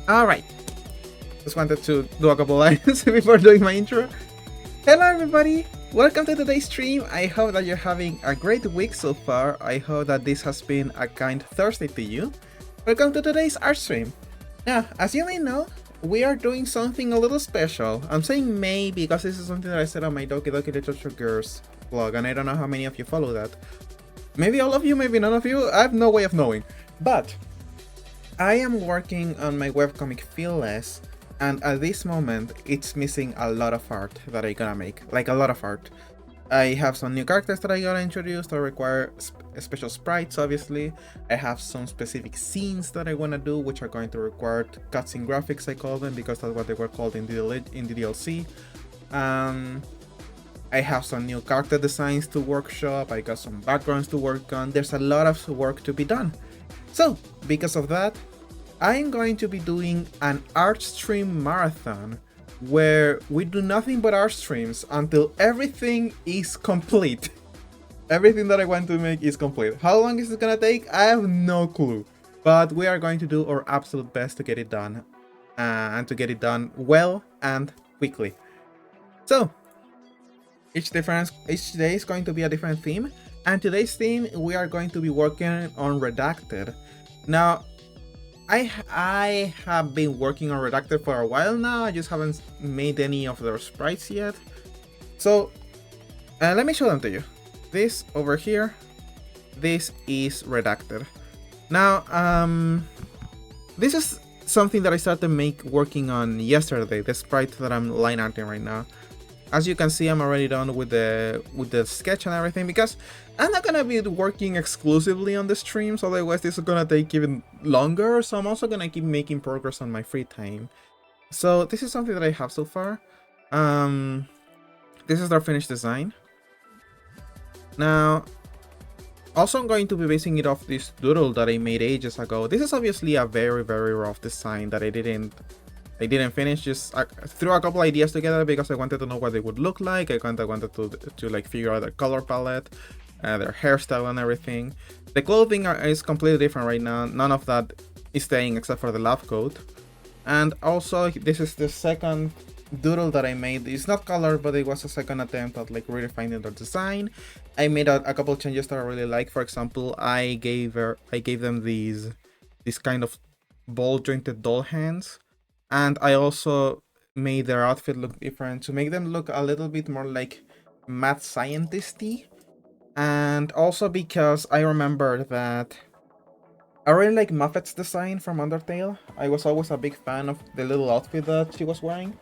Alright, just wanted to do a couple lines before doing my intro. Hello everybody, welcome to today's stream. I hope that you're having a great week so far. I hope that this has been a kind Thursday to you. Welcome to today's art stream. Now, as you may know, we are doing something a little special. I'm saying may because this is something that I said on my Doki Doki Literature Girls blog, and I don't know how many of you follow that. Maybe all of you, maybe none of you, I have no way of knowing. But I am working on my webcomic Fearless, and at this moment it's missing a lot of art that I gonna make, like a lot of art. I have some new characters that I gotta introduce that require special sprites, obviously. I have some specific scenes that I wanna do, which are going to require cutscene graphics, I call them, because that's what they were called in the DLC. I have some new character designs to workshop, I got some backgrounds to work on, there's a lot of work to be done. So, because of that, I am going to be doing an art stream marathon where we do nothing but art streams until everything is complete. Everything that I want to make is complete. How long is it gonna take? I have no clue. But we are going to do our absolute best to get it done. And to get it done well and quickly. So, each day is going to be a different theme. And today's theme, we are going to be working on Redacted. Now, I have been working on Redacted for a while now. I just haven't made any of their sprites yet. So, let me show them to you. This over here, this is Redacted. Now, this is something that I started working on yesterday, the sprite that I'm line arting right now. As you can see, I'm already done with the sketch and everything, because I'm not gonna be working exclusively on the streams, otherwise this is gonna take even longer, so I'm also gonna keep making progress on my free time. So this is something that I have so far. This is our finished design. Now, also I'm going to be basing it off this doodle that I made ages ago. This is obviously a very rough design that I didn't finish, just threw a couple ideas together because I wanted to know what they would look like. I wanted to like figure out their color palette, their hairstyle and everything. The clothing is completely different right now. None of that is staying except for the lab coat. And also, this is the second doodle that I made. It's not colored, but it was a second attempt at like redefining the design. I made a couple changes that I really like. For example, I gave them these kind of ball jointed doll hands. And I also made their outfit look different to make them look a little bit more like mad scientist-y. And also because I remember that I really like Muffet's design from Undertale. I was always a big fan of the little outfit that she was wearing.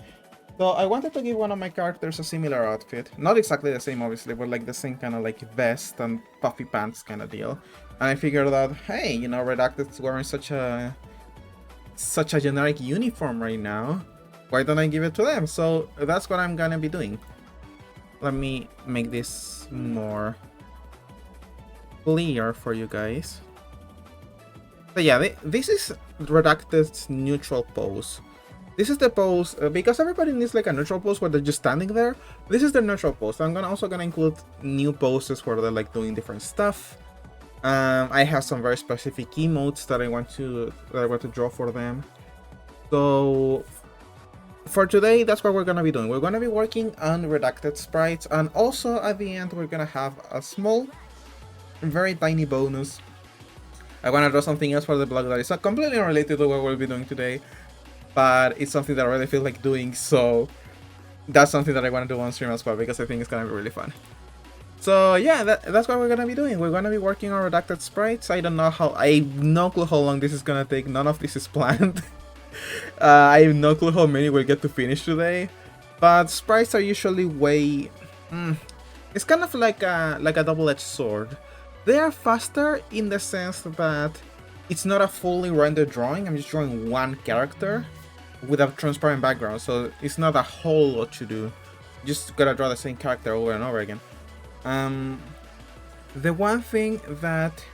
So I wanted to give one of my characters a similar outfit. Not exactly the same, obviously, but like the same kind of like vest and puffy pants kind of deal. And I figured out, hey, you know, Redacted's wearing such a generic uniform right now, why don't I give it to them? So that's what I'm gonna be doing. Let me make this more clear for you guys. So yeah, this is Redacted's neutral pose. This is the pose, because everybody needs like a neutral pose where they're just standing there. This is the neutral pose. So I'm also gonna include new poses where they're like doing different stuff. I have some very specific emotes that I want to draw for them. So for today, that's what we're gonna be doing. We're gonna be working on Redacted sprites, and also at the end we're gonna have a small very tiny bonus. I want to draw something else for the blog that is not completely related to what we'll be doing today, but it's something that I really feel like doing, so that's something that I want to do on stream as well, because I think it's going to be really fun. So yeah, that's what we're going to be doing. We're going to be working on redacted sprites. I have no clue how long this is going to take. None of this is planned. I have no clue how many we'll get to finish today, but sprites are usually way... it's kind of like a double-edged sword. They are faster in the sense that it's not a fully rendered drawing. I'm just drawing one character with a transparent background, so it's not a whole lot to do. You just gotta draw the same character over and over again. The one thing that...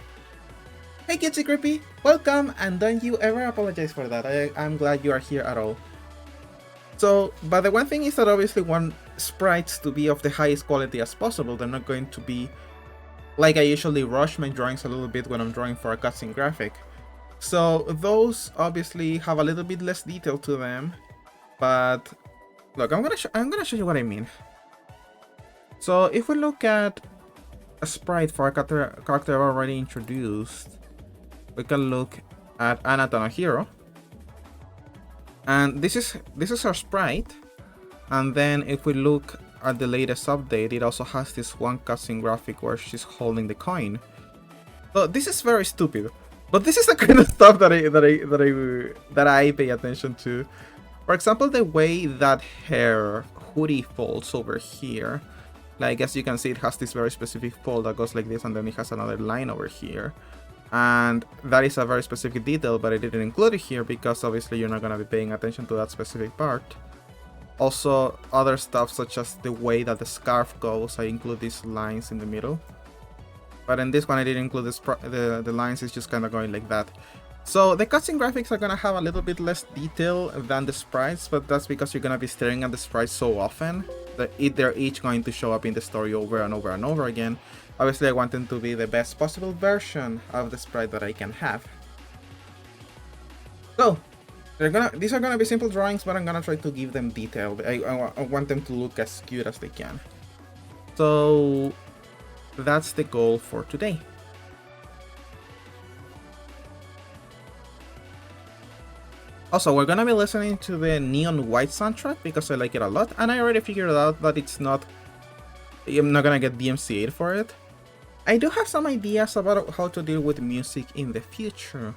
Hey Kitsy Creepy, welcome, and don't you ever apologize for that. I'm glad you are here at all. So, but the one thing is that obviously want sprites to be of the highest quality as possible. They're not going to be... Like, I usually rush my drawings a little bit when I'm drawing for a cutscene graphic. So those obviously have a little bit less detail to them, but look, I'm gonna show you what I mean. So if we look at a sprite for a character I've already introduced, we can look at Anatona Hero, and this is her sprite. And then if we look at the latest update, it also has this one cutscene graphic where she's holding the coin. So this is very stupid, but this is the kind of stuff that I pay attention to. For example, the way that her hoodie folds over here. Like, as you can see, it has this very specific fold that goes like this, and then it has another line over here. And that is a very specific detail, but I didn't include it here because obviously you're not going to be paying attention to that specific part. Also, other stuff such as the way that the scarf goes, I include these lines in the middle. But in this one I didn't include the lines, it's just kind of going like that. So the cutscene graphics are going to have a little bit less detail than the sprites, but that's because you're going to be staring at the sprites so often that they're each going to show up in the story over and over and over again. Obviously I want them to be the best possible version of the sprite that I can have. So these are gonna be simple drawings, but I'm gonna try to give them detail. I want them to look as cute as they can. So that's the goal for today. Also, we're gonna be listening to the Neon White soundtrack because I like it a lot, and I already figured out that I'm not gonna get DMCA'd for it. I do have some ideas about how to deal with music in the future,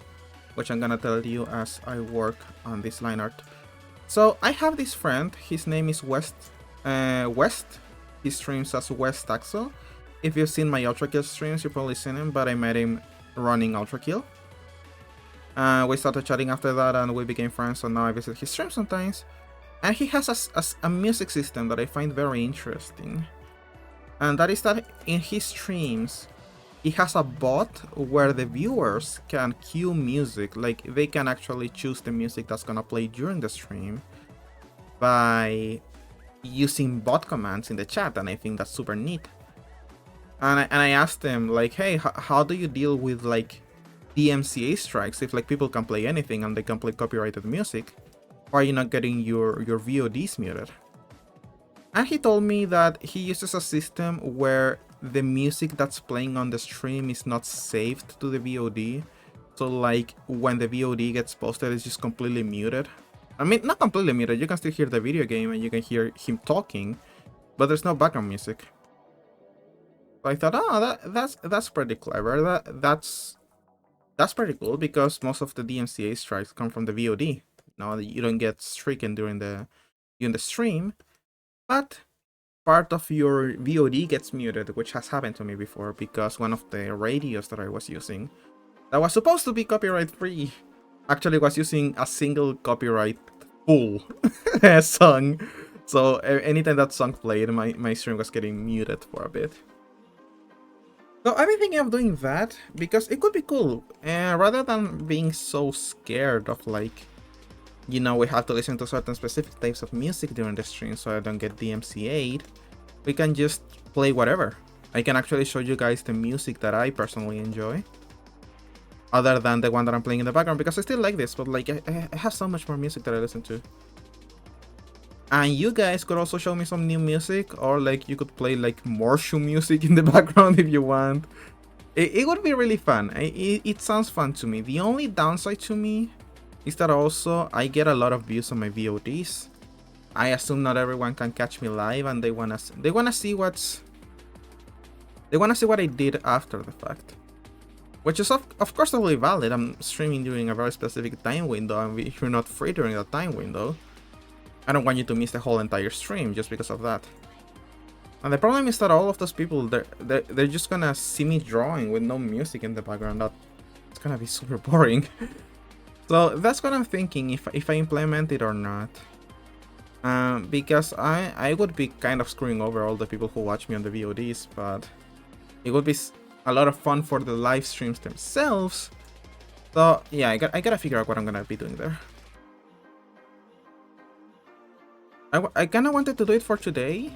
which I'm gonna tell you as I work on this line art. So I have this friend, his name is West. He streams as West Taxo. If you've seen my Ultra Kill streams, you've probably seen him, but I met him running Ultra Kill. We started chatting after that and we became friends, so now I visit his stream sometimes. And he has a music system that I find very interesting. And that is that in his streams, he has a bot where the viewers can cue music, like they can actually choose the music that's gonna play during the stream by using bot commands in the chat, and I think that's super neat. And I asked him, like, hey, how do you deal with like DMCA strikes if like people can play anything and they can play copyrighted music? Why are you not getting your VODs muted? And he told me that he uses a system where the music that's playing on the stream is not saved to the VOD. So like when the VOD gets posted, it's just completely muted. I mean, not completely muted, you can still hear the video game and you can hear him talking, but there's no background music. So I thought, oh, that's pretty clever. That's pretty cool because most of the DMCA strikes come from the VOD. Now you don't get stricken during the stream, but part of your VOD gets muted, which has happened to me before because one of the radios that I was using that was supposed to be copyright free actually was using a single copyright full song. So anytime that song played, my stream was getting muted for a bit. So I've been thinking of doing that because it could be cool. Rather than being so scared of like, you know, we have to listen to certain specific types of music during the stream so I don't get DMCA'd, we can just play whatever. I can actually show you guys the music that I personally enjoy, other than the one that I'm playing in the background, because I still like this, but like I have so much more music that I listen to. And you guys could also show me some new music, or like you could play like Morshu music in the background if you want. It would be really fun. It sounds fun to me. The only downside to me is that also I get a lot of views on my VODs. I assume not everyone can catch me live, and they wanna see what I did after the fact, which is of course totally valid. I'm streaming during a very specific time window, and if you're not free during that time window, I don't want you to miss the whole entire stream just because of that. And the problem is that all of those people, they're just gonna see me drawing with no music in the background. It's gonna be super boring. So that's what I'm thinking, if I implement it or not. Because I would be kind of screwing over all the people who watch me on the VODs, but it would be a lot of fun for the live streams themselves. So yeah, I gotta figure out what I'm gonna be doing there. I kind of wanted to do it for today,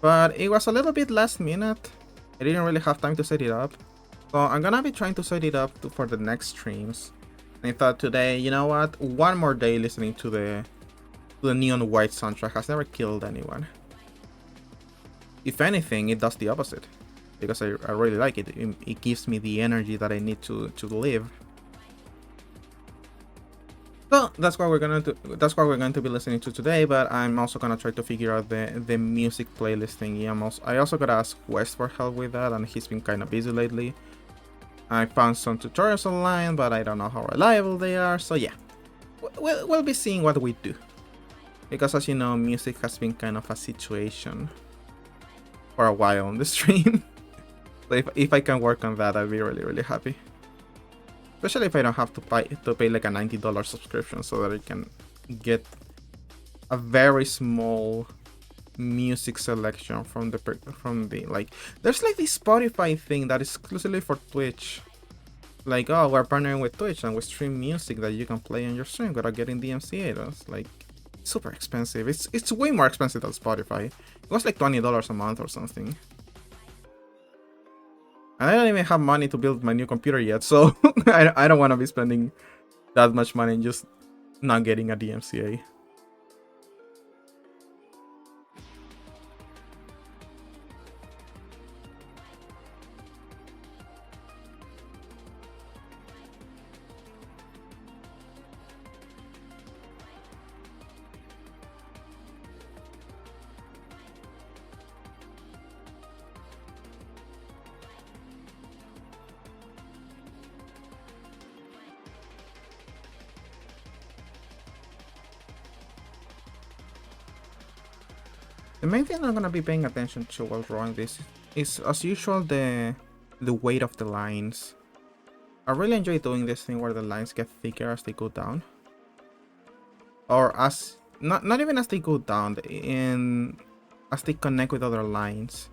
but it was a little bit last minute. I didn't really have time to set it up. So I'm gonna be trying to set it up for the next streams. And I thought today, you know what? One more day listening to the Neon White soundtrack has never killed anyone. If anything, it does the opposite. Because I really like it. It gives me the energy that I need to live. So that's what we're going to be listening to today, but I'm also gonna try to figure out the music playlist thingy. I also gotta ask West for help with that, and he's been kind of busy lately. I found some tutorials online, but I don't know how reliable they are. So yeah, we'll be seeing what we do, because as you know, music has been kind of a situation for a while on the stream. So if I can work on that, I'd be really happy. Especially if I don't have to pay like a $90 subscription, so that I can get a very small music selection from the like. There's like this Spotify thing that is exclusively for Twitch. Like, oh, we're partnering with Twitch and we stream music that you can play on your stream without getting DMCA. That's like super expensive. It's way more expensive than Spotify. It was like $20 a month or something. And I don't even have money to build my new computer yet, so I don't want to be spending that much money just not getting a DMCA. The main thing I'm gonna be paying attention to while drawing this is, as usual, the weight of the lines. I really enjoy doing this thing where the lines get thicker as they go down, or as not even as they go down, as they connect with other lines.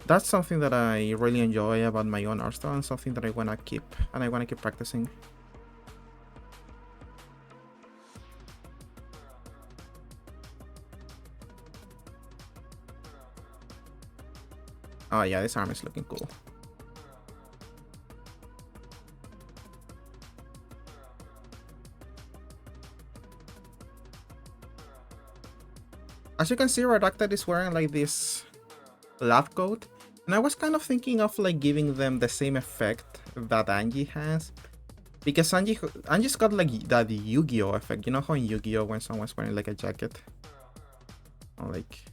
That's something that I really enjoy about my own art style, and something that I wanna keep practicing. Oh yeah, this arm is looking cool. As you can see, Redacted is wearing like this lab coat, and I was kind of thinking of like giving them the same effect that Angie has, because Angie's got like that Yu-Gi-Oh effect. You know how in Yu-Gi-Oh when someone's wearing like a jacket, or like,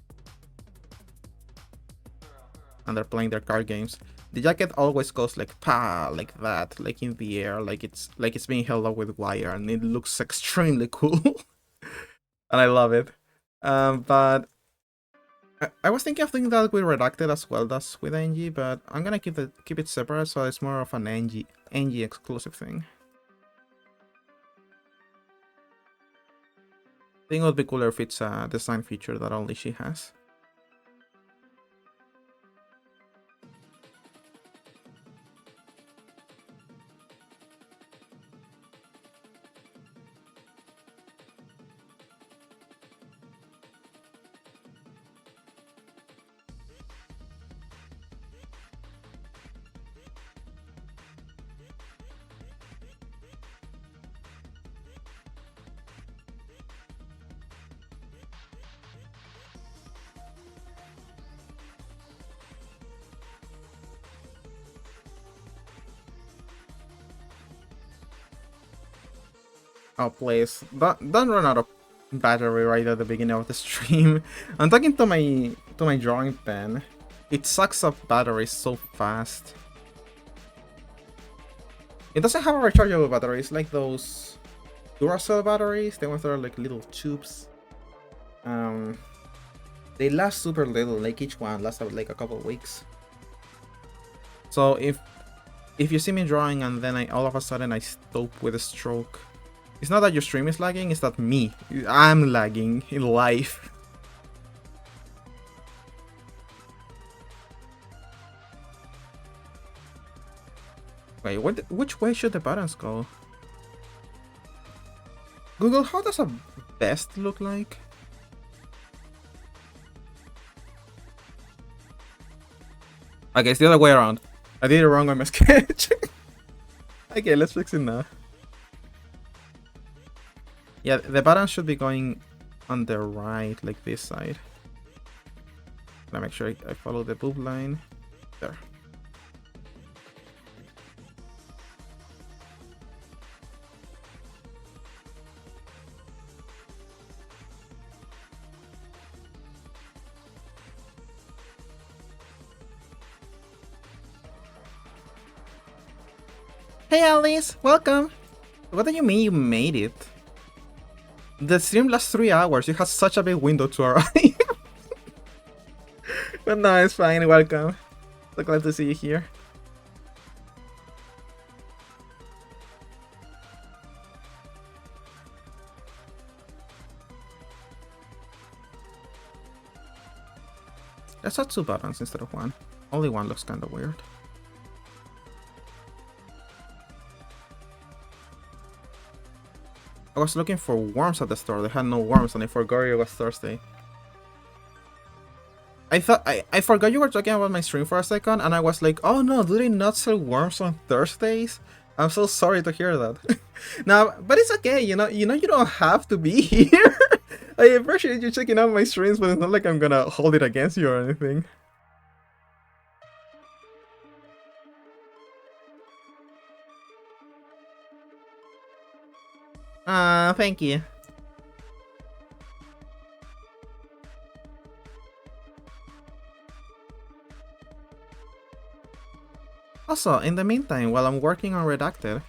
and they're playing their card games, the jacket always goes like pa, like that, like in the air, like it's being held up with wire, and it looks extremely cool. And I love it. But I was thinking of doing that with Redacted as well as with Angie, but I'm gonna keep it separate, so it's more of an Angie exclusive thing. I think it would be cooler if it's a design feature that only she has. Oh, please. Don't run out of battery right at the beginning of the stream. I'm talking to my drawing pen. It sucks up batteries so fast. It doesn't have a rechargeable battery. It's like those Duracell batteries. They ones that are like little tubes. They last super little. Like each one lasts like a couple of weeks. So if you see me drawing and then all of a sudden I stop with a stroke, it's not that your stream is lagging, it's that I'm lagging in life. Wait, which way should the buttons go? Google, how does a vest look like? Okay, it's the other way around. I did it wrong on my sketch. Okay, let's fix it now. Yeah, the button should be going on the right, like this side. Let me make sure I follow the boob line. There. Hey Alice, welcome! What do you mean you made it? The stream lasts 3 hours, you have such a big window to arrive. But no, it's fine, welcome. So glad to see you here. Let's add 2 buttons instead of 1. Only 1 looks kinda weird. I was looking for worms at the store. They had no worms and I forgot it was Thursday. I forgot you were talking about my stream for a second and I was like, oh no, do they not sell worms on Thursdays? I'm so sorry to hear that. Now, but it's okay, you know you don't have to be here. I appreciate you checking out my streams, but it's not like I'm gonna hold it against you or anything. Thank you. Also, in the meantime, while I'm working on Redacted,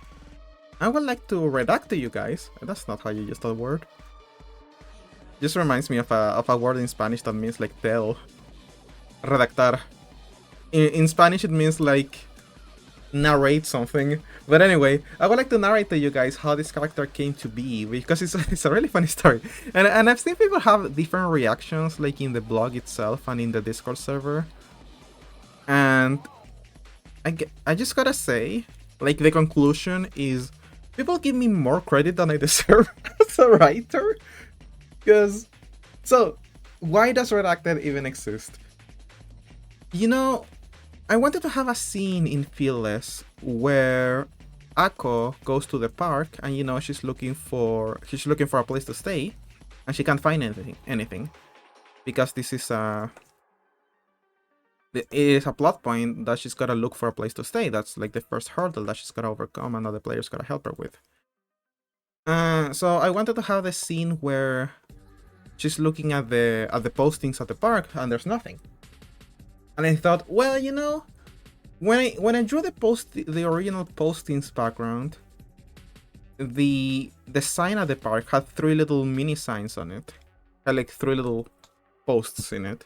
I would like to redact to you guys. That's not how you use that word. Just reminds me of a word in Spanish that means like tell. Redactar. In Spanish it means like narrate something. But anyway, I would like to narrate to you guys how this character came to be, because it's a really funny story. And I've seen people have different reactions, like in the blog itself and in the Discord server. And I just gotta say, like, the conclusion is people give me more credit than I deserve as a writer. Because, so, why does Redacted even exist? You know, I wanted to have a scene in Fearless where Ako goes to the park and, you know, she's looking for a place to stay and she can't find anything because this is it is a plot point that she's gotta look for a place to stay. That's like the first hurdle that she's gotta overcome and other players gotta help her with. So I wanted to have the scene where she's looking at the postings at the park and there's nothing. And I thought, well, you know, when I drew the original postings background, the sign at the park had 3 little mini signs on it. Had like 3 little posts in it.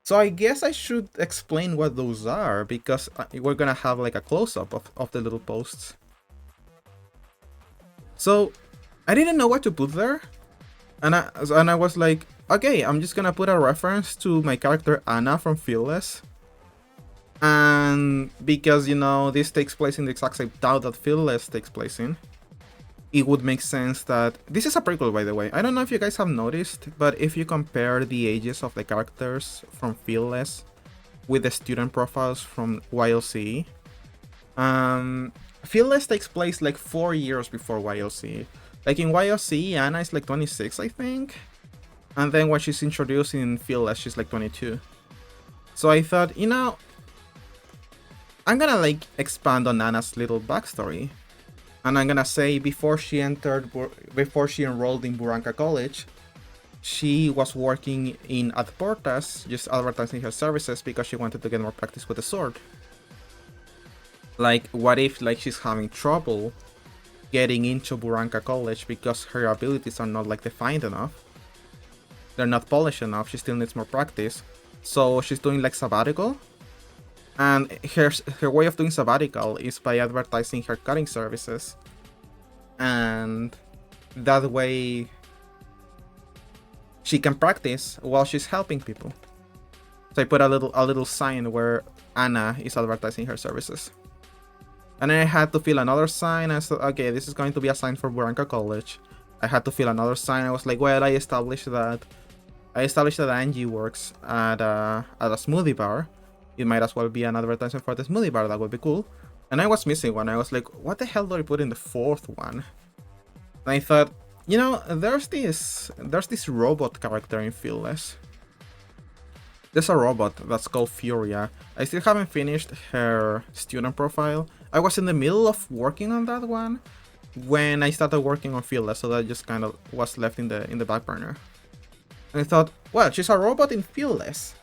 So I guess I should explain what those are, because we're gonna have like a close-up of the little posts. So I didn't know what to put there, and I was like, okay, I'm just gonna put a reference to my character Anna from Fearless. And because, you know, this takes place in the exact same town that Fearless takes place in, it would make sense that... This is a prequel, by the way. I don't know if you guys have noticed, but if you compare the ages of the characters from Fearless with the student profiles from YLC, Fearless takes place like 4 years before YLC. Like in YLC, Anna is like 26, I think. And then when she's introduced in Fearless, she's like 22. So I thought, you know, I'm gonna like expand on Anna's little backstory. And I'm gonna say before she enrolled in Buranka College, she was working in Ad Portas, just advertising her services because she wanted to get more practice with the sword. Like, what if like she's having trouble getting into Buranka College because her abilities are not like defined enough? They're not polished enough. She still needs more practice. So she's doing like sabbatical, and her way of doing sabbatical is by advertising her cutting services, and that way she can practice while she's helping people. So I put a little sign where Anna is advertising her services. And then I had to fill another sign. I said, okay, this is going to be a sign for Buranka College. I had to fill another sign. I was like, well, I established that Angie works at a smoothie bar. It might as well be an advertisement for the smoothie bar. That would be cool. And I was missing one. I was like, what the hell do I put in the fourth one? And I thought, you know, there's this robot character in Fearless. There's a robot that's called Furia. I still haven't finished her student profile. I was in the middle of working on that one when I started working on Fearless, so that just kind of was left in the back burner. And I thought, well, she's a robot in Fearless.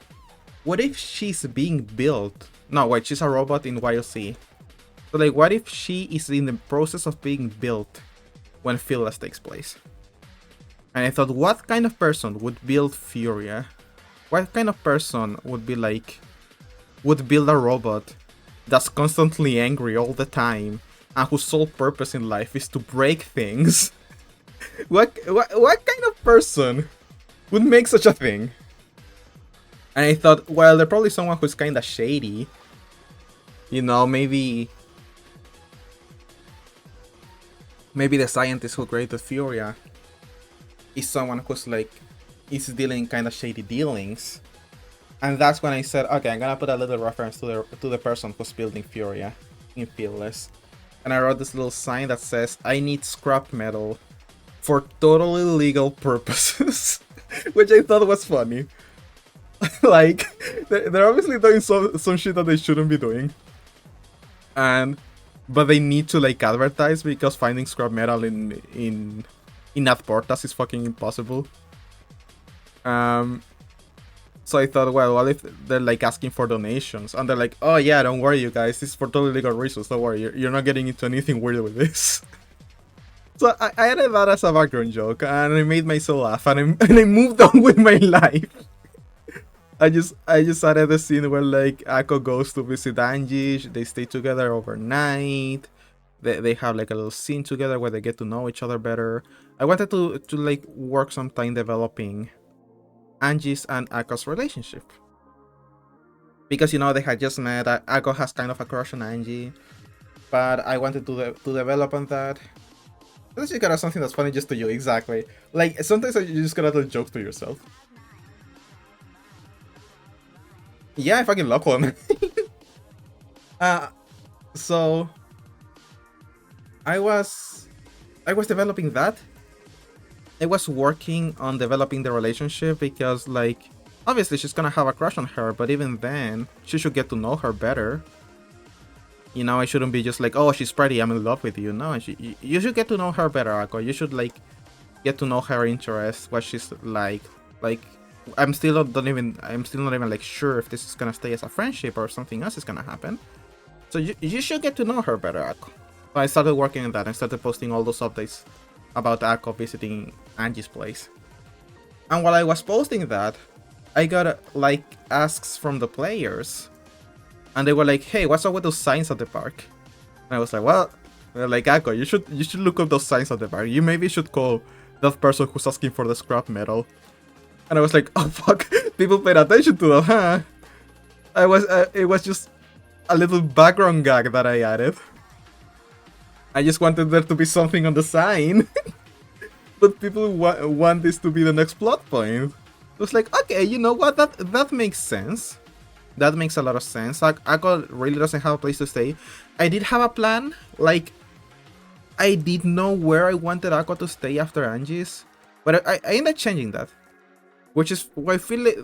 What if she's being built? No, wait, she's a robot in YLC. So like, what if she is in the process of being built when Fearless takes place? And I thought, what kind of person would build Furia? What kind of person would build a robot that's constantly angry all the time and whose sole purpose in life is to break things? What kind of person would make such a thing? And I thought, well, they're probably someone who's kind of shady. You know, maybe the scientist who created Furia is someone who's like is dealing kind of shady dealings. And that's when I said, okay, I'm gonna put a little reference to the person who's building Furia in Fearless. And I wrote this little sign that says, I need scrap metal for totally legal purposes. Which I thought was funny. Like, they're obviously doing some shit that they shouldn't be doing. But they need to like advertise because finding scrap metal in Ad Portas is fucking impossible. So I thought, well, what if they're like asking for donations and they're like, oh yeah, don't worry you guys, this is for totally legal reasons, don't worry, you're not getting into anything weird with this. So I added that as a background joke and I made myself laugh and I moved on with my life. I just added the scene where like Ako goes to visit Angie, they stay together overnight. They have like a little scene together where they get to know each other better. I wanted to like work some time developing Angie's and Ako's relationship. Because, you know, they had just met. Ako has kind of a crush on Angie. But I wanted to develop on that. Unless you gotta something that's funny just to you, exactly. Like, sometimes you just gotta tell jokes to yourself. Yeah, I fucking love one. So I was developing that. I was working on developing the relationship because, like, obviously she's gonna have a crush on her, but even then, she should get to know her better. You know, I shouldn't be just like, oh, she's pretty, I'm in love with you. No, you should get to know her better, Ako. You should, like, get to know her interests, what she's like. Like, I'm still not even like sure if this is gonna stay as a friendship or something else is gonna happen. So you should get to know her better, Ako. So I started working on that. I started posting all those updates about Ako visiting Angie's place. And while I was posting that, I got like asks from the players. And they were like, hey, what's up with those signs at the park? And I was like, well, like, Ako, you should look up those signs at the park. You maybe should call that person who's asking for the scrap metal. And I was like, oh fuck, people paid attention to that, huh? It was just a little background gag that I added. I just wanted there to be something on the sign. But people want this to be the next plot point. It was like, okay, you know what, that makes sense. That makes a lot of sense. Ako really doesn't have a place to stay. I did have a plan. Like, I did know where I wanted Ako to stay after Angie's. But I ended up changing that. which is why I feel like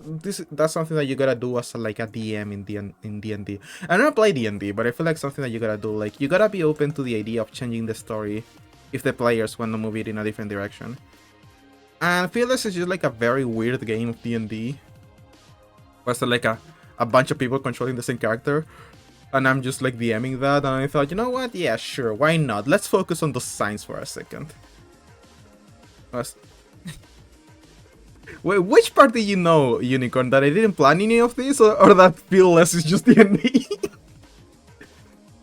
that's something that you gotta do as like a DM in D&D. I don't play D&D, but I feel like something that you gotta do. Like you gotta be open to the idea of changing the story if the players want to move it in a different direction. And Fearless is just like a very weird game of D&D. Was like a bunch of people controlling the same character, and I'm just like DMing that, and I thought, you know what? Yeah, sure, why not? Let's focus on the signs for a second. Wait, which part did you know, Unicorn? That I didn't plan any of this, or that Fearless is just D&D?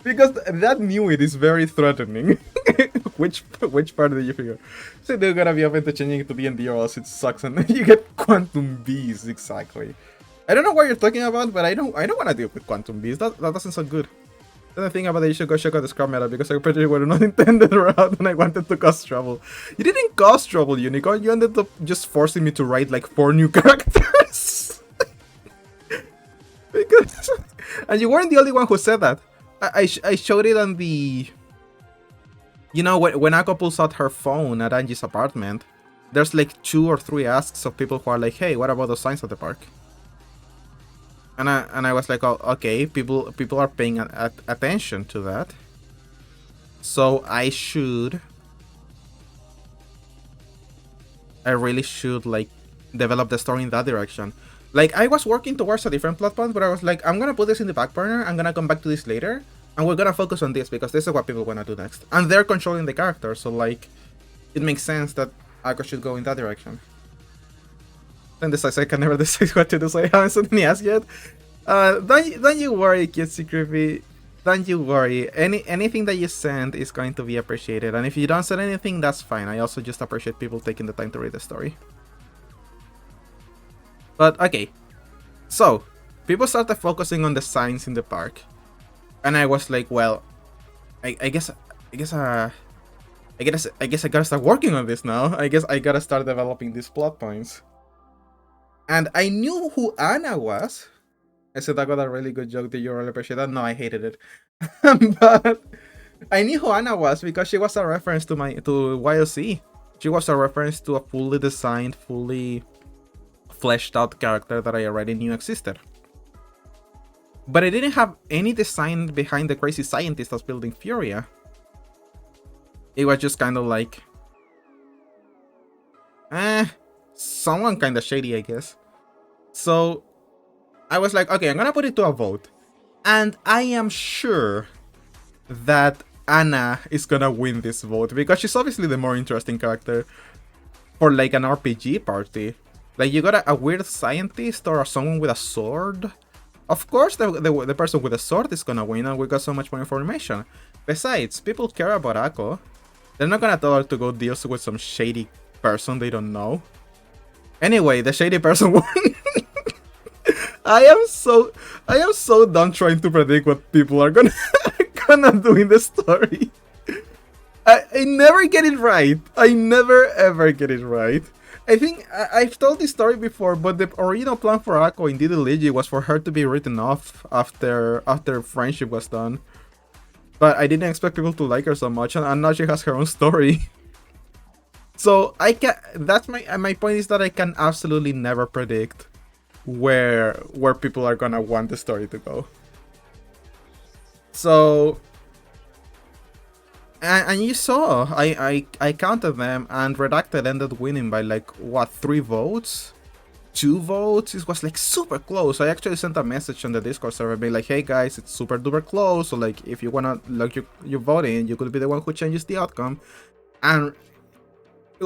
Because that new it is very threatening. which part did you figure? So they're gonna be open to changing it to D&D, or else it sucks and you get Quantum Bees, exactly. I don't know what you're talking about, but I don't want to deal with Quantum Bees. That doesn't sound good. The thing about that, you should go check out the Scrap Meta, because I'm pretty sure we're not intended route and I wanted to cause trouble. You didn't cause trouble, Unicorn. You ended up just forcing me to write like 4 new characters. Because... And you weren't the only one who said that. I showed it on the... You know, when Ako pulls out her phone at Angie's apartment, there's like 2 or 3 asks of people who are like, hey, what about those signs at the park? And I was like, oh, okay, people are paying attention to that. So I really should like develop the story in that direction. Like I was working towards a different plot point, but I was like, I'm gonna put this in the back burner, I'm gonna come back to this later, and we're gonna focus on this because this is what people wanna do next. And they're controlling the character, so like it makes sense that Ako should go in that direction. Then decides I can never decide what to do, so I haven't sent any ask yet. Don't you worry, Kitsy Creepy. Don't you worry. Anything that you send is going to be appreciated, and if you don't send anything, that's fine. I also just appreciate people taking the time to read the story. But okay, so people started focusing on the signs in the park, and I was like, well, I guess I gotta start working on this now. I guess I gotta start developing these plot points. And I knew who Anna was. I said I got a really good joke. Did you really appreciate that? No, I hated it. But I knew who Anna was because she was a reference to YOC. She was a reference to a fully designed, fully fleshed out character that I already knew existed. But I didn't have any design behind the crazy scientist that's building Furia. It was just kind of like... someone kind of shady, I guess. So I was like, okay, I'm gonna put it to a vote. And I am sure that Anna is gonna win this vote because she's obviously the more interesting character for like an RPG party. Like you got a weird scientist or someone with a sword. Of course the person with a sword is gonna win, and we got so much more information. Besides, people care about Ako. They're not gonna tell her to go deal with some shady person they don't know. Anyway, the shady person won. I am so done trying to predict what people are gonna do in the story. I never get it right. I never ever get it right. I think I've told this story before, but the original plan for Ako in Diddle Ligi was for her to be written off after friendship was done. But I didn't expect people to like her so much, and now she has her own story. So that's my point is that I can absolutely never predict where people are gonna want the story to go. So and you saw I counted them, and Redacted ended winning by like what, 3 votes? 2 votes? It was like super close. I actually sent a message on the Discord server being like, hey guys, it's super duper close, so like if you wanna log your vote in, you could be the one who changes the outcome. And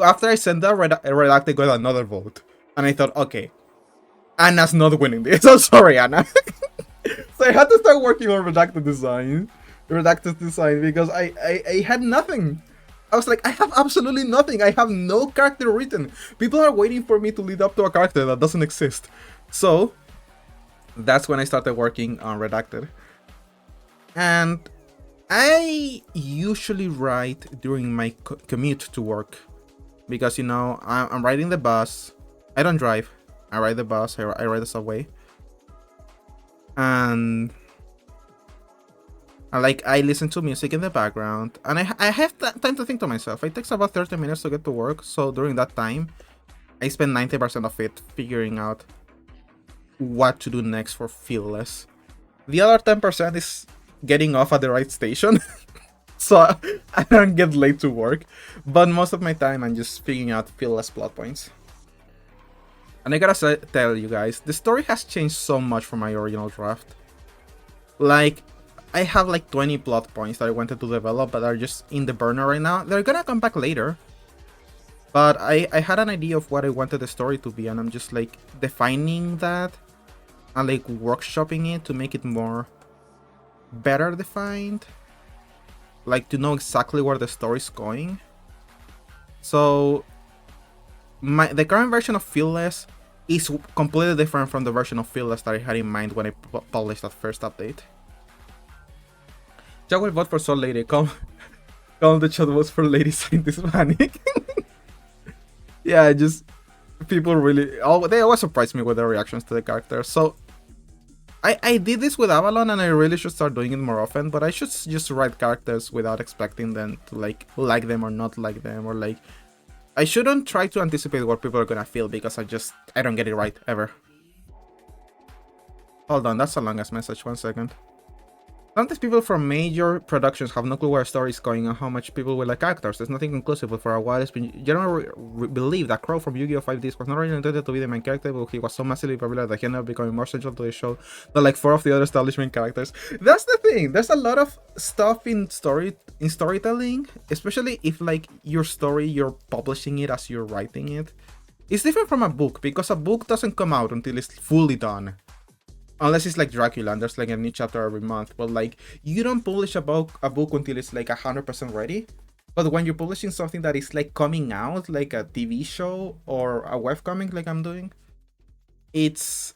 after I sent that, Redacted got another vote, and I thought, okay, Anna's not winning this. I'm sorry, Anna. So I had to start working on Redacted design because I had nothing. I was like, I have absolutely nothing. I have no character written. People are waiting for me to lead up to a character that doesn't exist. So that's when I started working on Redacted. And I usually write during my commute to work because, you know, I'm riding the bus. I don't drive. I ride the bus. I ride the subway. And I listen to music in the background, and I have time to think to myself. It takes about 30 minutes to get to work, so during that time, I spent 90% of it figuring out what to do next for Fearless. The other 10% is getting off at the right station. So I don't get late to work. But most of my time I'm just figuring out Fearless plot points. And I gotta tell you guys, the story has changed so much from my original draft. Like, I have like 20 plot points that I wanted to develop but are just in the burner right now. They're gonna come back later. But I had an idea of what I wanted the story to be, and I'm just like defining that and like workshopping it to make it more better defined. Like to know exactly where the story's going. So the current version of Fearless is completely different from the version of Fearless that I had in mind when I published that first update. Jack will vote for Soul Lady. Calm the chat votes for Lady Scientist Panic. Yeah, just people really they always surprise me with their reactions to the characters. So I did this with Avalon and I really should start doing it more often, but I should just write characters without expecting them to like them or not like them, or like I shouldn't try to anticipate what people are gonna feel because I don't get it right ever. Hold on, that's the longest message, 1 second. Sometimes people from major productions have no clue where a story is going and how much people will like characters. There's nothing conclusive, but for a while it's been generally believed that Crow from Yu-Gi-Oh! 5Ds was not really intended to be the main character, but he was so massively popular that he ended up becoming more central to the show than like 4 of the other establishment characters. That's the thing. There's a lot of stuff in storytelling, especially if like your story, you're publishing it as you're writing it. It's different from a book because a book doesn't come out until it's fully done. Unless it's like Dracula and there's like a new chapter every month, but like you don't publish a book until it's like 100% ready. But when you're publishing something that is like coming out, like a TV show or a webcomic like I'm doing, it's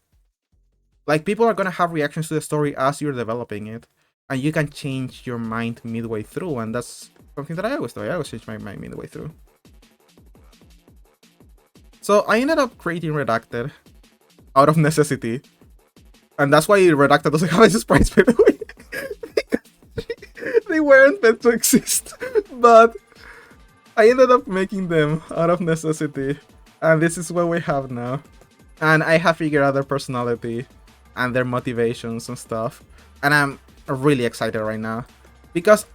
like people are gonna have reactions to the story as you're developing it, and you can change your mind midway through, and that's something that I always do. I always change my mind midway through. So I ended up creating Redacted out of necessity. And that's why Redacted doesn't have a price, by the way. They weren't meant to exist. But I ended up making them out of necessity. And this is what we have now. And I have figured out their personality and their motivations and stuff. And I'm really excited right now. Because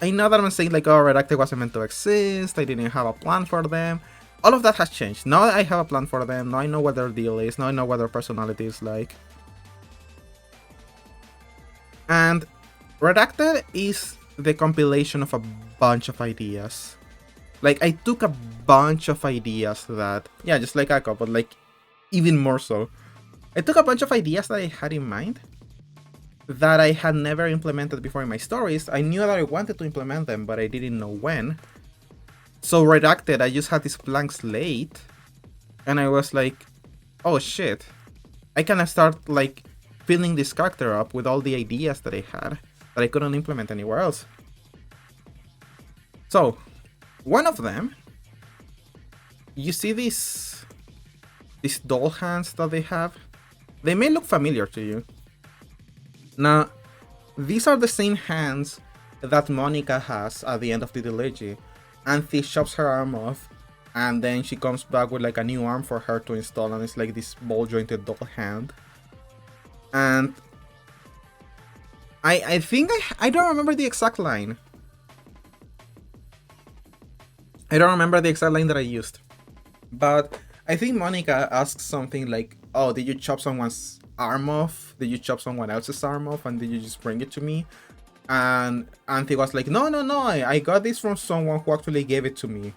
I know that I'm saying like, oh, Redacted wasn't meant to exist. I didn't have a plan for them. All of that has changed. Now I have a plan for them. Now I know what their deal is. Now I know what their personality is like. And Redacted is the compilation of a bunch of ideas. Like, I took a bunch of ideas that, yeah, just like Echo, but like, even more so. I took a bunch of ideas that I had in mind that I had never implemented before in my stories. I knew that I wanted to implement them, but I didn't know when. So Redacted, I just had this blank slate, and I was like, oh shit. I can start, like, filling this character up with all the ideas that I had that I couldn't implement anywhere else. So, one of them, you see these doll hands that they have? They may look familiar to you. Now, these are the same hands that Monica has at the end of the trilogy. Anthe chops her arm off, and then she comes back with like a new arm for her to install, and it's like this ball-jointed doll hand. And I think I don't remember the exact line. I don't remember the exact line that I used. But I think Monica asks something like, oh, did you chop someone's arm off? Did you chop someone else's arm off? And did you just bring it to me? And Anthe was like, no, I got this from someone who actually gave it to me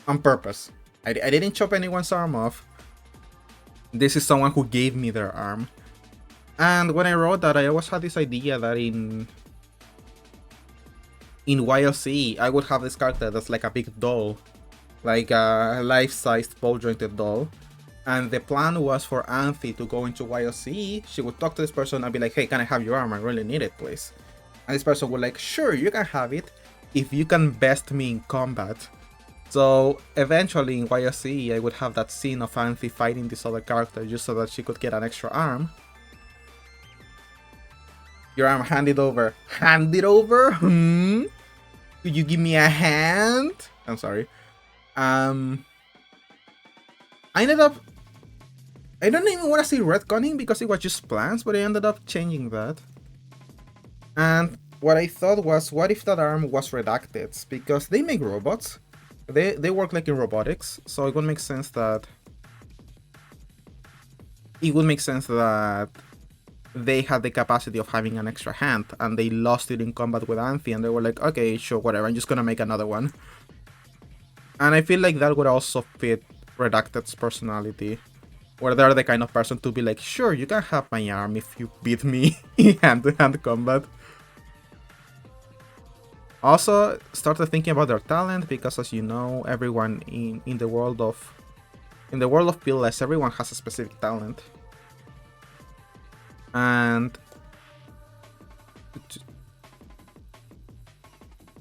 on purpose. I didn't chop anyone's arm off. This is someone who gave me their arm. And when I wrote that, I always had this idea that in YLC, I would have this character that's like a big doll, like a life-sized ball-jointed doll. And the plan was for Anthe to go into YLC. She would talk to this person and be like, hey, can I have your arm? I really need it, please. And this person would like, sure, you can have it if you can best me in combat. So eventually in YLC, I would have that scene of Anthe fighting this other character just so that she could get an extra arm. Your arm, hand it over. Hand it over? Could you give me a hand? I'm sorry. I ended up, I don't even want to say retconning because it was just plans, but I ended up changing that. And what I thought was, what if that arm was redacted? Because they make robots. They work like in robotics, so it would make sense that they had the capacity of having an extra hand, and they lost it in combat with Anthy, and they were like, okay, sure, whatever, I'm just gonna make another one. And I feel like that would also fit Redacted's personality, where they're the kind of person to be like, sure, you can have my arm if you beat me in hand-to-hand combat. Also, started thinking about their talent, because as you know, everyone in the world of PLS, everyone has a specific talent. And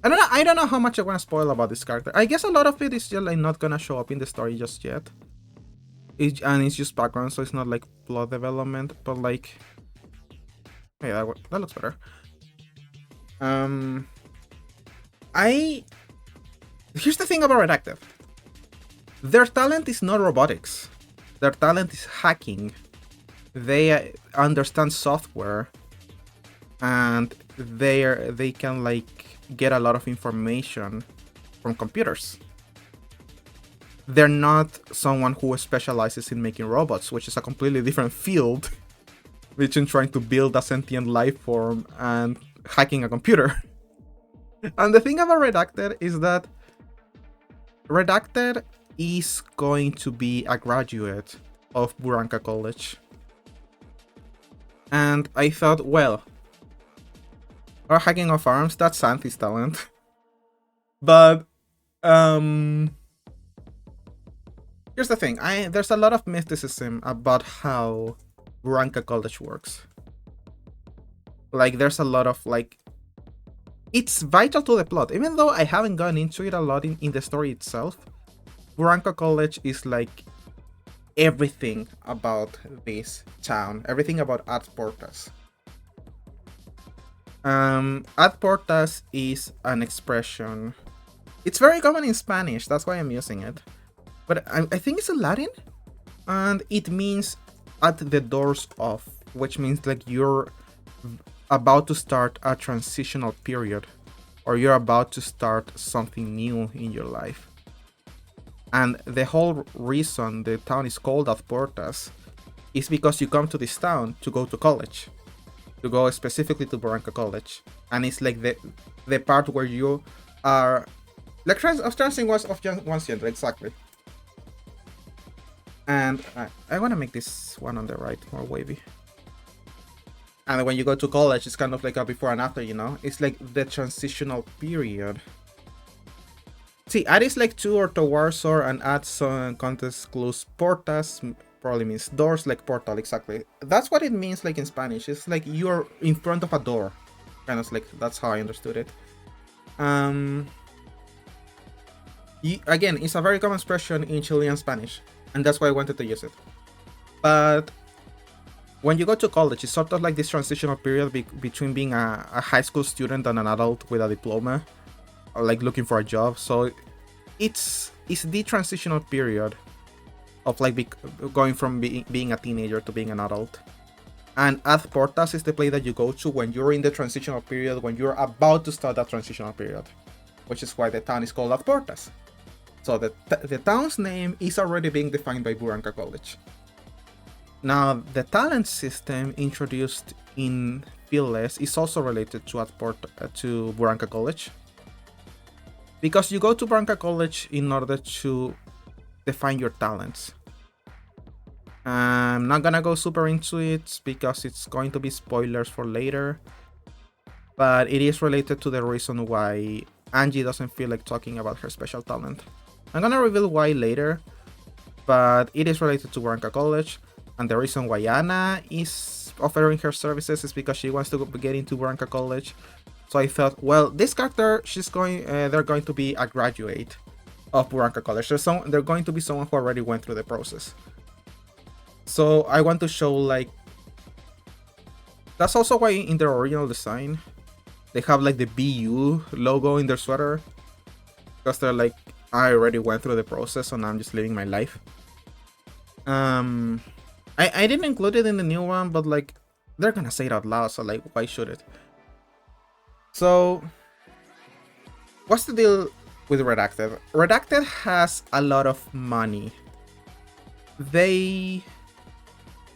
I don't know how much I want to spoil about this character. I guess a lot of it is just like not gonna show up in the story just yet. And it's just background, so it's not like plot development, but like, hey, that looks better. Here's the thing about Redacted. Their talent is not robotics. Their talent is hacking. They understand software, and they can like get a lot of information from computers. They're not someone who specializes in making robots, which is a completely different field between trying to build a sentient life form and hacking a computer. And the thing about Redacted is that Redacted is going to be a graduate of Buranka College. And I thought, well, our hacking of arms, that's Anthy's talent. But here's the thing, there's a lot of mysticism about how Buranka College works. Like, there's a lot of like, it's vital to the plot, even though I haven't gone into it a lot in the story itself. Buranka College is like everything about this town, everything about Ad Portas. Ad Portas is an expression. It's very common in Spanish, that's why I'm using it. But I think it's in Latin, and it means at the doors of, which means like you're about to start a transitional period, or you're about to start something new in your life. And the whole reason the town is called Ad Portas is because you come to this town to go to college, to go specifically to Buranka College, and it's like the part where you are like transing one's gender, exactly. And I want to make this one on the right more wavy. And when you go to college, it's kind of like a before and after, you know? It's like the transitional period. See, Ad is like to or towards, or and Ad contest clues portas probably means doors, like portal, exactly. That's what it means like in Spanish. It's like you're in front of a door. Kind of like, that's how I understood it. Again, it's a very common expression in Chilean Spanish, and that's why I wanted to use it. But when you go to college, it's sort of like this transitional period between being a high school student and an adult with a diploma, or like looking for a job. So it's the transitional period of like going from being a teenager to being an adult. And Ad Portas is the place that you go to when you're in the transitional period, when you're about to start that transitional period, which is why the town is called Ad Portas. So the town's name is already being defined by Buranka College. Now, the talent system introduced in PLS is also related to to Buranka College, because you go to Buranka College in order to define your talents. I'm not gonna go super into it because it's going to be spoilers for later, but it is related to the reason why Angie doesn't feel like talking about her special talent. I'm gonna reveal why later, but it is related to Buranka College. And the reason why Anna is offering her services is because she wants to get into Buranka College. So I thought, well, this character, they're going to be a graduate of Buranka College. They're going to be someone who already went through the process. So I want to show like, that's also why in their original design, they have like the BU logo in their sweater, because they're like, I already went through the process, so now I'm just living my life. Um, I didn't include it in the new one, but like they're gonna say it out loud, so like why should it? So what's the deal with Redacted? Redacted has a lot of money. They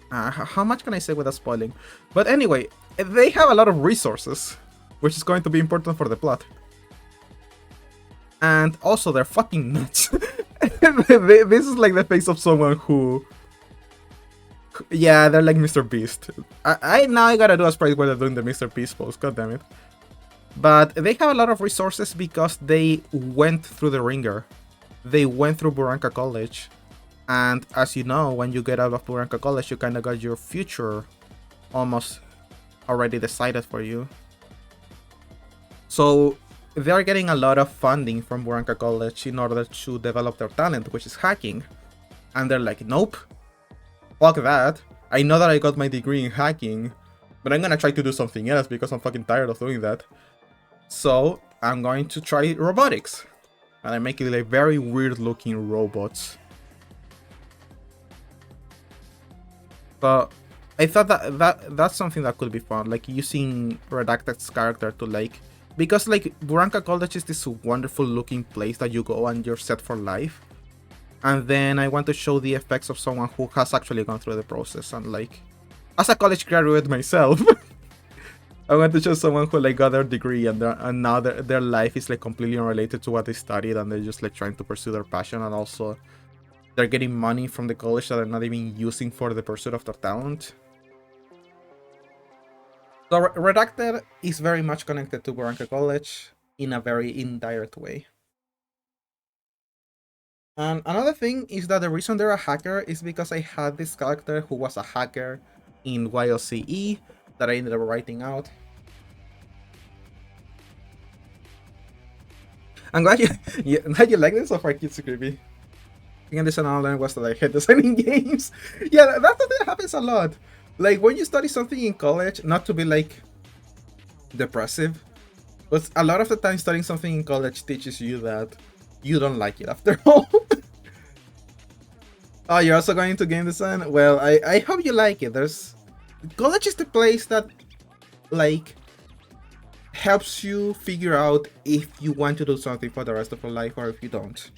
how much can I say without spoiling? But anyway, they have a lot of resources, which is going to be important for the plot. And also, they're fucking nuts. This is like the face of someone who... Yeah, they're like Mr. Beast. I gotta do a sprite while they're doing the Mr. Beast pose, god damn it. But they have a lot of resources because they went through the ringer. They went through Buranka College. And as you know, when you get out of Buranka College, you kind of got your future almost already decided for you. So they're getting a lot of funding from Buranka College in order to develop their talent, which is hacking. And they're like, nope, fuck that. I know that I got my degree in hacking, but I'm gonna try to do something else because I'm fucking tired of doing that. So I'm going to try robotics. And I'm making like very weird looking robots. But I thought that's something that could be fun, like using Redacted's character to like, because like Buranka College is this wonderful looking place that you go and you're set for life. And then I want to show the effects of someone who has actually gone through the process, and like, as a college graduate myself, I want to show someone who like got their degree and now their life is like completely unrelated to what they studied, and they're just like trying to pursue their passion, and also they're getting money from the college that they're not even using for the pursuit of their talent. So Redacted is very much connected to Buranka College in a very indirect way. And another thing is that the reason they're a hacker is because I had this character who was a hacker in YLCE that I ended up writing out. I'm glad you like this so far, Kids Creepy. Again, this another was that I hate designing games. Yeah, that's the thing that happens a lot. Like when you study something in college, not to be like depressive, but a lot of the time studying something in college teaches you that you don't like it after all. Oh, you're also going into game design? Well, I hope you like it. College is the place that like helps you figure out if you want to do something for the rest of your life or if you don't.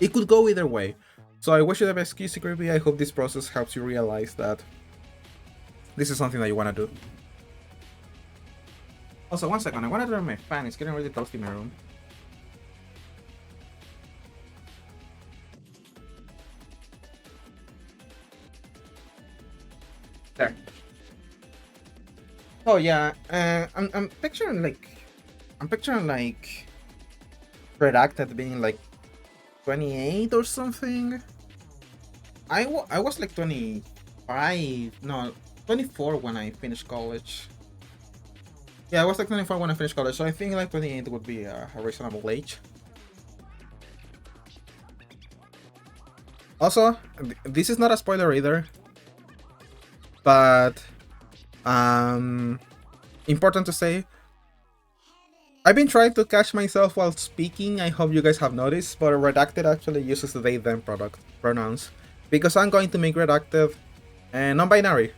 It could go either way. So I wish you the best, Kissy Creepy. I hope this process helps you realize that this is something that you want to do. Also, one second, I want to turn my fan. It's getting really toasty in my room. There. Oh yeah, I'm picturing like Redacted being like 28 or something. I was like 25, no, 24 when I finished college. Yeah, I was like 24 when I finished college, so I think like 28 would be a reasonable age. Also, this is not a spoiler either, but important to say, I've been trying to catch myself while speaking. I hope you guys have noticed, but Redacted actually uses the they/them pronouns because I'm going to make Redacted non-binary.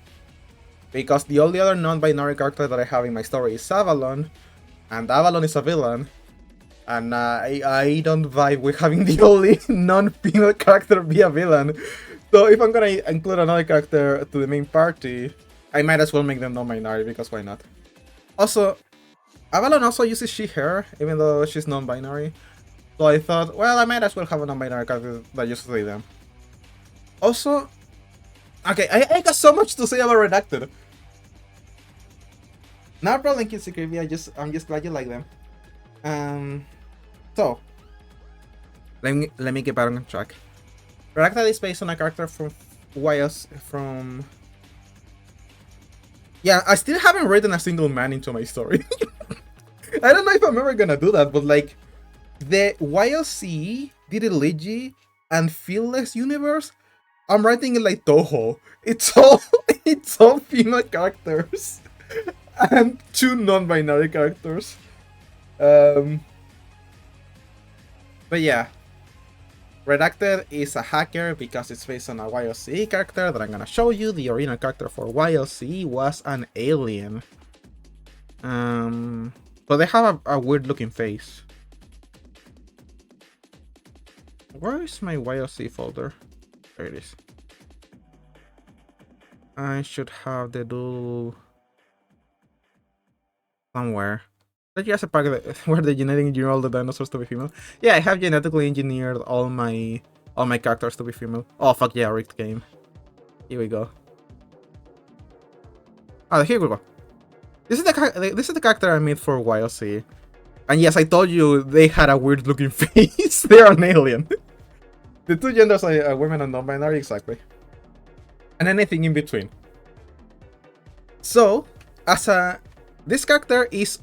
Because the only other non-binary character that I have in my story is Avalon, and Avalon is a villain, and I don't vibe with having the only non-female character be a villain. So if I'm gonna include another character to the main party, I might as well make them non-binary, because why not? Also, Avalon also uses she/her, even though she's non-binary. So I thought, well, I might as well have a non-binary character that uses they them. Also, okay, I got so much to say about Redacted. Not problem, Kids Creepy. I'm just glad you like them. So let me get back on track. Redacted is based on a character from Yeah, I still haven't written a single man into my story. I don't know if I'm ever gonna do that, but like the YLC, Diddlegi, and Fearless universe, I'm writing it like Toho. It's all female characters and 2 non-binary characters. But yeah, Redacted is a hacker because it's based on a YLC character that I'm gonna show you. The original character for YLC was an alien. But they have a weird looking face. Where is my YLC folder? There it is. I should have the doodle somewhere. That just a pack where they genetically engineer all the dinosaurs to be female. Yeah, I have genetically engineered all my characters to be female. Oh fuck yeah, rigged game. Here we go. Ah, here we go. This is the character I made for YLC. And yes, I told you they had a weird looking face. They're an alien. The two genders are women and non-binary, exactly. And anything in between. So, this character is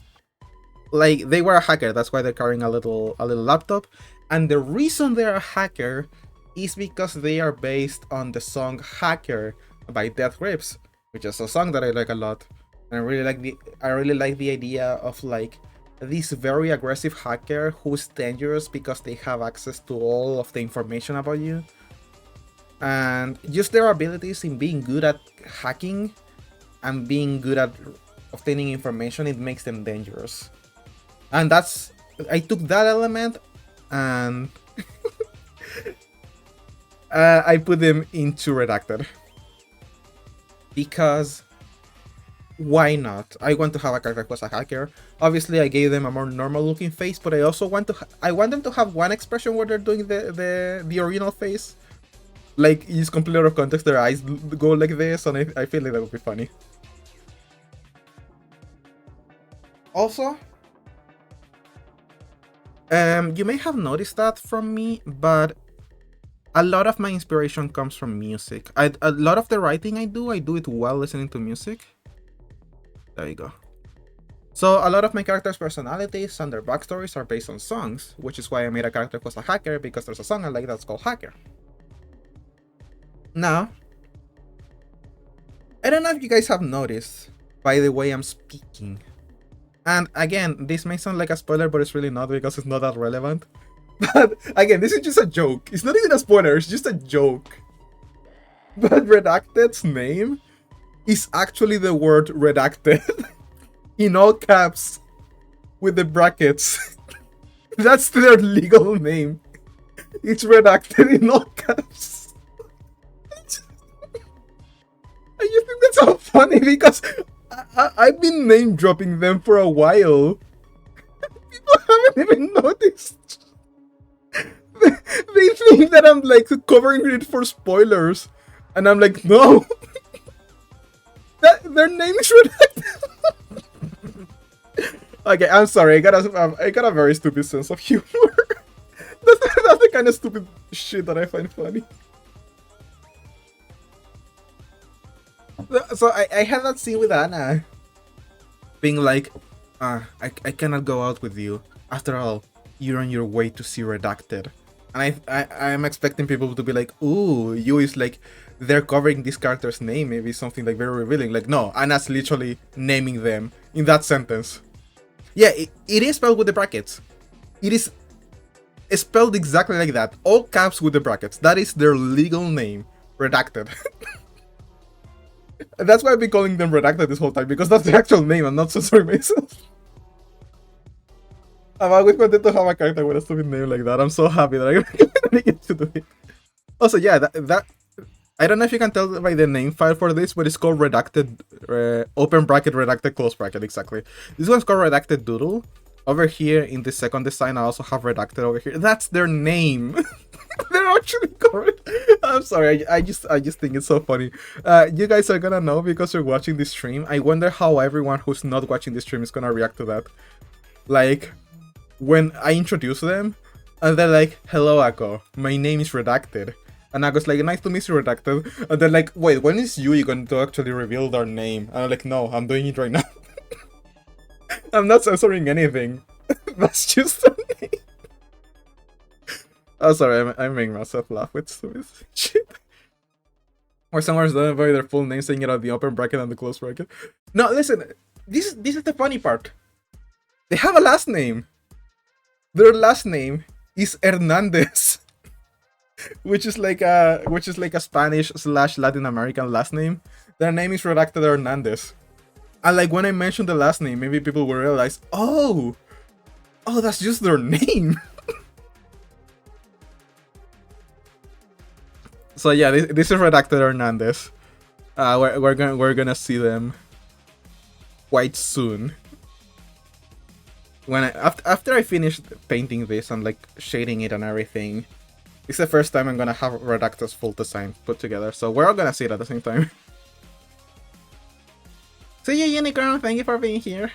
like, they were a hacker, that's why they're carrying a little laptop. And the reason they're a hacker is because they are based on the song Hacker by Death Grips, which is a song that I like a lot. And I really like the idea of like this very aggressive hacker who's dangerous because they have access to all of the information about you. And just their abilities in being good at hacking and being good at obtaining information, it makes them dangerous. And I took that element and I put them into Redacted. Because why not? I want to have a character who was a hacker. Obviously, I gave them a more normal looking face, but I also want them to have one expression where they're doing the original face. Like, it's completely out of context, their eyes go like this, and I feel like that would be funny. Also, you may have noticed that from me, but a lot of my inspiration comes from music. A lot of the writing I do it while listening to music. There you go. So a lot of my characters' personalities and their backstories are based on songs, which is why I made a character who's a hacker, because there's a song I like that's called Hacker. Now, I don't know if you guys have noticed by the way I'm speaking. And again, this may sound like a spoiler, but it's really not because it's not that relevant. But again, this is just a joke. It's not even a spoiler, it's just a joke. But Redacted's name is actually the word redacted in all caps with the brackets. That's their legal name. It's Redacted in all caps. I just think that's so funny because I've been name dropping them for a while. People haven't even noticed. They think that I'm like covering it for spoilers, and I'm like, no. Their name is Redacted. Okay, I'm sorry. I got a very stupid sense of humor. That's the kind of stupid shit that I find funny. So I had that scene with Anna being like, I cannot go out with you. After all, you're on your way to see Redacted. And I'm expecting people to be like, ooh, you is like, they're covering this character's name, maybe something like very revealing. Like, no, Anna's literally naming them in that sentence. Yeah, it is spelled with the brackets. It is spelled exactly like that. All caps with the brackets. That is their legal name. Redacted. That's why I've been calling them Redacted this whole time, because that's the actual name. I'm not censoring myself. I'm always wanted to have a character with a stupid name like that. I'm so happy that I get to do it. Also, yeah, that I don't know if you can tell by the name file for this, but it's called Redacted, open bracket, Redacted, close bracket, exactly. This one's called Redacted Doodle. Over here in the second design, I also have Redacted over here. That's their name. They're actually correct. I'm sorry, I just think it's so funny. You guys are gonna know because you're watching this stream. I wonder how everyone who's not watching this stream is gonna react to that. Like, when I introduce them, and they're like, hello, Ako, my name is Redacted. And Ako's like, nice to meet you, Redacted. And they're like, wait, when is you going to actually reveal their name? And I'm like, no, I'm doing it right now. I'm not censoring anything. That's just their name. Oh, sorry, I'm making myself laugh with stupid shit. Or somewhere's done by their full name, saying it out the open bracket and the close bracket. No, listen, this is the funny part. They have a last name. Their last name is Hernandez. which is like a Spanish slash Latin American last name. Their name is Redacted Hernandez. And like when I mentioned the last name, maybe people will realize, oh, that's just their name. So yeah, this is Redacted Hernandez. We're gonna see them quite soon. When after I finish painting this and like shading it and everything, it's the first time I'm gonna have Redacted's full design put together. So we're all gonna see it at the same time. See you, Unicorn. Thank you for being here.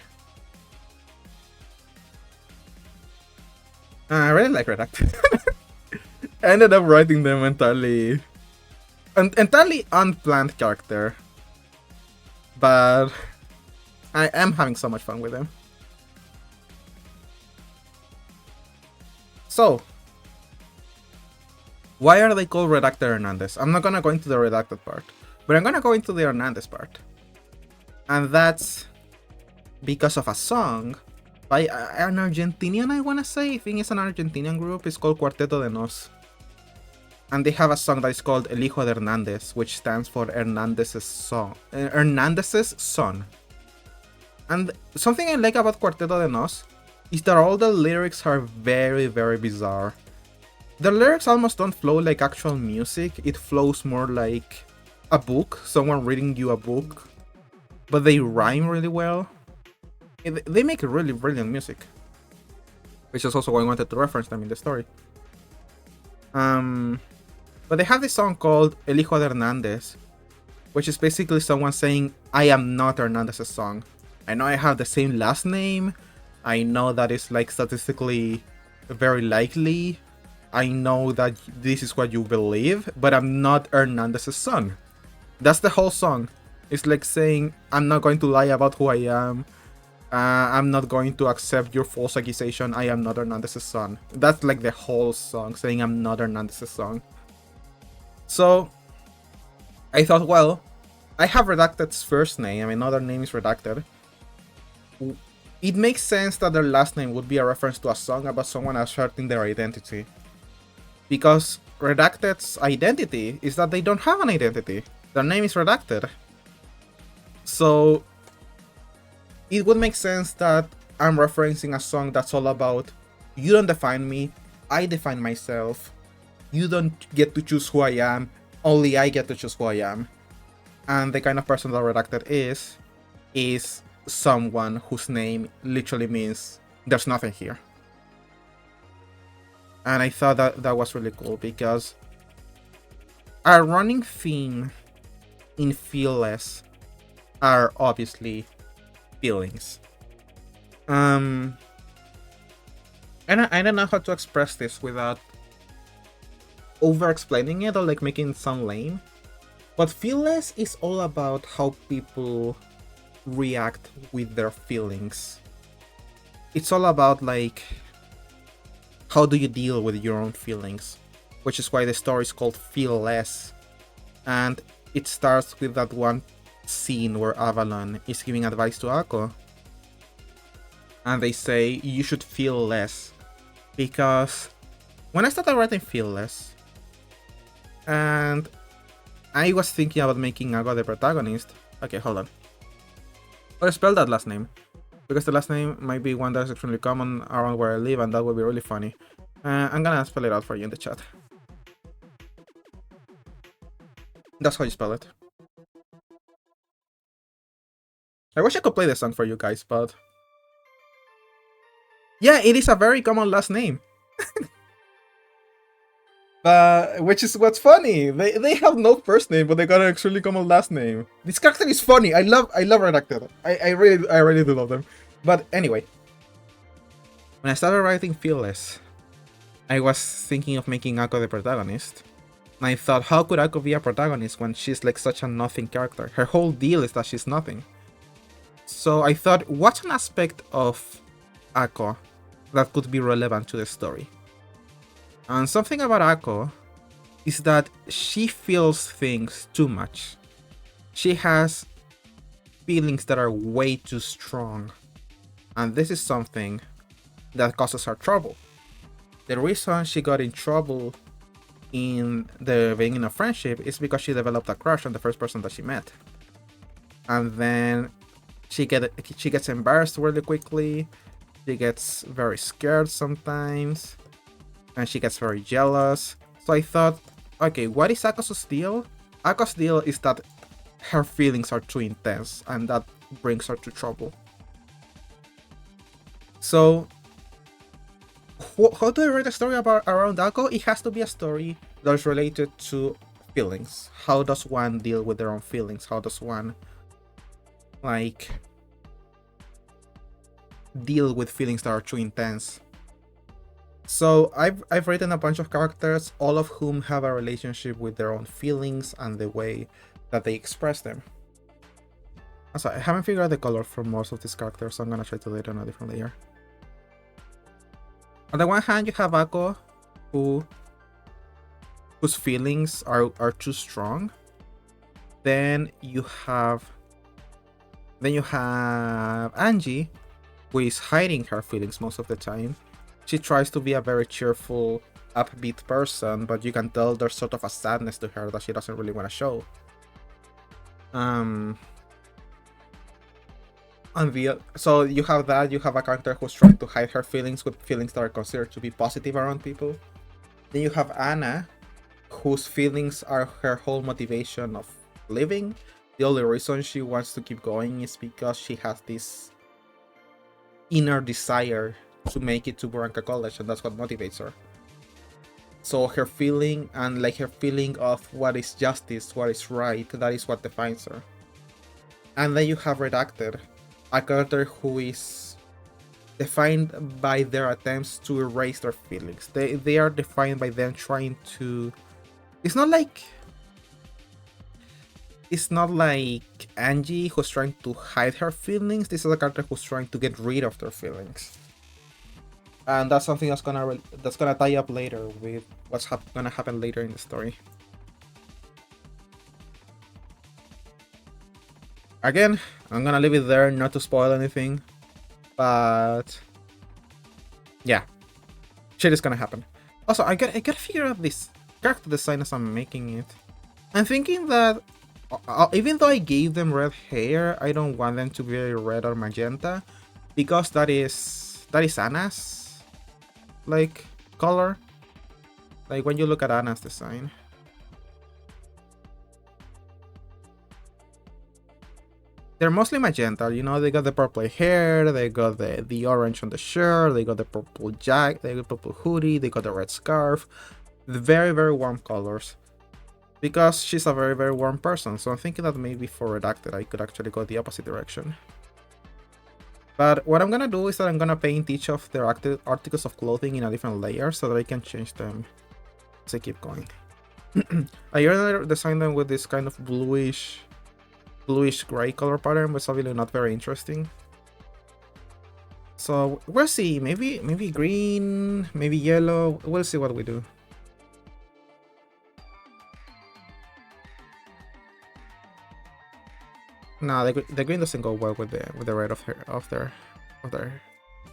I really like Redacted. I ended up writing them entirely unplanned character, but I am having so much fun with them. So, why are they called Redacted Hernandez? I'm not gonna go into the Redacted part, but I'm gonna go into the Hernandez part. And that's because of a song by an Argentinian, I wanna say. I think it's an Argentinian group. It's called Cuarteto de Nos. And they have a song that is called El Hijo de Hernández, which stands for Hernandez's son. And something I like about Cuarteto de Nos is that all the lyrics are very, very bizarre. The lyrics almost don't flow like actual music. It flows more like a book, someone reading you a book. But they rhyme really well. They make really brilliant music. Which is also why I wanted to reference them in the story. But they have this song called El Hijo de Hernández, which is basically someone saying, I am not Hernandez's son. I know I have the same last name. I know that it's like statistically very likely. I know that this is what you believe, but I'm not Hernandez's son. That's the whole song. It's like saying, I'm not going to lie about who I am. I'm not going to accept your false accusation. I am not Hernandez's son. That's like the whole song, saying I'm not Hernandez's son. So, I thought, well, I have Redacted's first name. I mean, other name is Redacted. It makes sense that their last name would be a reference to a song about someone asserting their identity. Because Redacted's identity is that they don't have an identity. Their name is Redacted. So, it would make sense that I'm referencing a song that's all about, you don't define me, I define myself. You don't get to choose who I am, only I get to choose who I am. And the kind of person that Redacted is someone whose name literally means there's nothing here. And I thought that was really cool because our running theme in Feelless are obviously feelings. And I don't know how to express this without over explaining it or like making it sound lame. But Feelless is all about how people react with their feelings. It's all about like, how do you deal with your own feelings? Which is why the story is called Feelless. And it starts with that one scene where Avalon is giving advice to Akko. And they say, you should feel less. Because when I started writing Feelless, and I was thinking about making Akko the protagonist. Okay, hold on. I'll spell that last name. Because the last name might be one that's extremely common around where I live, and that would be really funny. I'm gonna spell it out for you in the chat. That's how you spell it. I wish I could play this song for you guys, but... yeah, it is a very common last name. Which is what's funny. They have no first name, but they got an extremely common last name. This character is funny. I love Redacted. I really do love them. But anyway, when I started writing Feelless, I was thinking of making Akko the protagonist. And I thought, how could Akko be a protagonist when she's like such a nothing character? Her whole deal is that she's nothing. So I thought, what's an aspect of Akko that could be relevant to the story? And something about Akko is that she feels things too much. She has feelings that are way too strong. And this is something that causes her trouble. The reason she got in trouble in the beginning of friendship is because she developed a crush on the first person that she met, and then she gets embarrassed really quickly. She gets very scared sometimes, and she gets very jealous. So I thought, okay, what is Ako's deal? Ako's deal is that her feelings are too intense, and that brings her to trouble. So how do I write a story about around Ako? It has to be a story that is related to feelings. How does one deal with their own feelings? How does one like deal with feelings that are too intense? So I've written a bunch of characters, all of whom have a relationship with their own feelings and the way that they express them. Also, I haven't figured out the color for most of these characters, so I'm gonna try to do it on a different layer. On the one hand, you have Ako, whose feelings are too strong. Then you have Angie, who is hiding her feelings most of the time. She tries to be a very cheerful, upbeat person, but you can tell there's sort of a sadness to her that she doesn't really want to show. So you have that. You have a character who's trying to hide her feelings with feelings that are considered to be positive around people. Then you have Anna, whose feelings are her whole motivation of living. The only reason she wants to keep going is because she has this inner desire to make it to Barranca College, and that's what motivates her. So her feeling and like her feeling of what is justice, what is right, that is what defines her. And then you have Redacted, a character who is defined by their attempts to erase their feelings. They are defined by them trying to... It's not like Angie who's trying to hide her feelings. This is a character who's trying to get rid of their feelings, and that's something that's gonna tie up later with what's gonna happen later in the story. Again, I'm gonna leave it there, not to spoil anything, but yeah, shit is gonna happen. Also, I gotta figure out this character design as I'm making it. I'm thinking that even though I gave them red hair, I don't want them to be red or magenta, because that is Anna's like color. Like when you look at Anna's design, they're mostly magenta. You know, they got the purple hair, they got the orange on the shirt, they got the purple jacket, they got the purple hoodie, they got the red scarf. The very, very warm colors. Because she's a very, very warm person, so I'm thinking that maybe for Redacted I could actually go the opposite direction. But what I'm gonna do is that I'm gonna paint each of their articles of clothing in a different layer so that I can change them as I keep going. I already designed them with this kind of bluish gray color pattern, but it's obviously not very interesting. So we'll see, maybe green, maybe yellow, we'll see what we do. No, the green doesn't go well with the red of their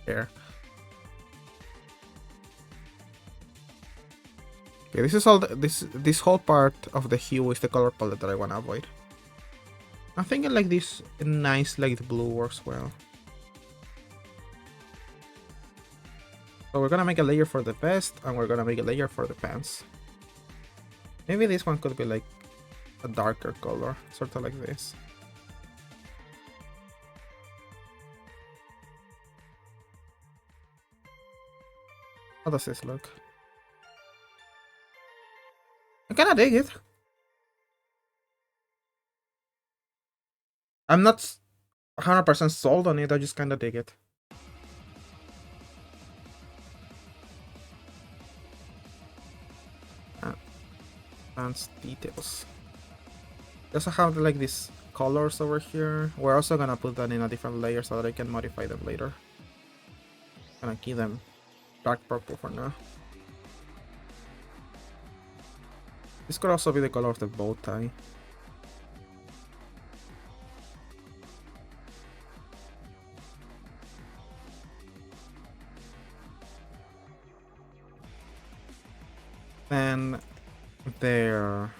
hair. Okay, this is all. This whole part of the hue is the color palette that I want to avoid. I'm thinking like this nice light blue works well. So we're gonna make a layer for the vest, and we're gonna make a layer for the pants. Maybe this one could be like a darker color, sort of like this. How does this look? I kinda dig it. I'm not 100% sold on it, I just kinda dig it. Advanced details. We also have like these colors over here. We're also gonna put that in a different layer so that I can modify them later. Gonna keep them dark purple for now. This could also be the color of the bow tie. And their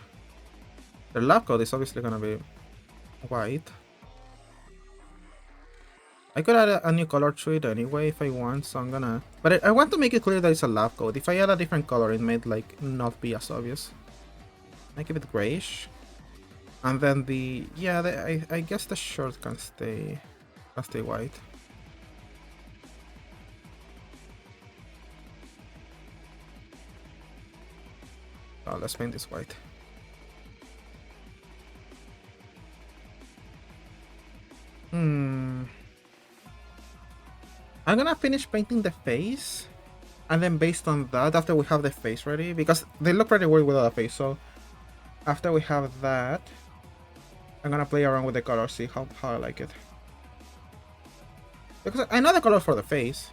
lab coat is obviously gonna be white. I could add a new color to it anyway if I want, so I'm gonna... But I want to make it clear that it's a lab coat. If I add a different color, it might like not be as obvious. I give it grayish. And then the... Yeah, I guess the shirt can stay white. Oh, let's paint this white. I'm gonna finish painting the face, and then based on that, after we have the face ready, because they look pretty weird without a face, so after we have that, I'm gonna play around with the color, see how I like it. Because I know the color for the face.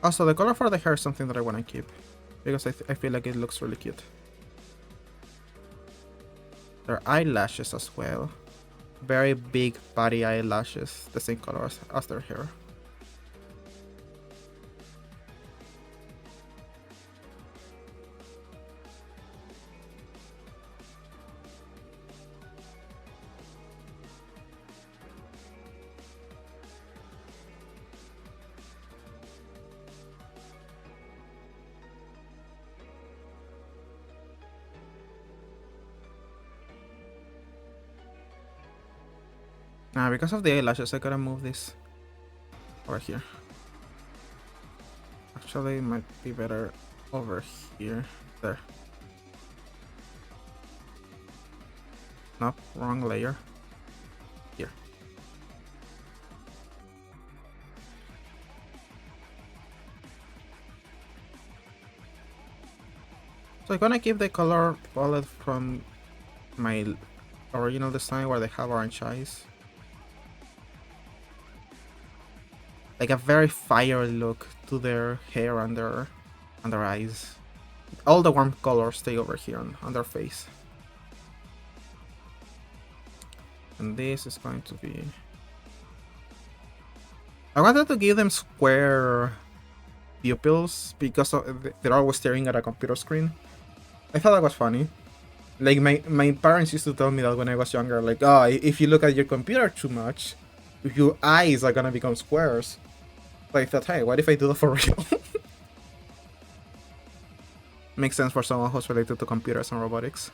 Also, the color for the hair is something that I want to keep, because I feel like it looks really cute. Their eyelashes as well. Very big body eyelashes, the same color as their hair. Because of the eyelashes, I gotta move this over here. Actually, it might be better over here. There. Nope, wrong layer. Here. So I'm gonna keep the color palette from my original design where they have orange eyes. Like a very fiery look to their hair and their eyes. All the warm colors stay over here on their face. And this is going to be... I wanted to give them square pupils because they're always staring at a computer screen. I thought that was funny. Like my parents used to tell me that when I was younger, like, oh, if you look at your computer too much, your eyes are gonna become squares. But I thought, hey, what if I do that for real? Makes sense for someone who's related to computers and robotics.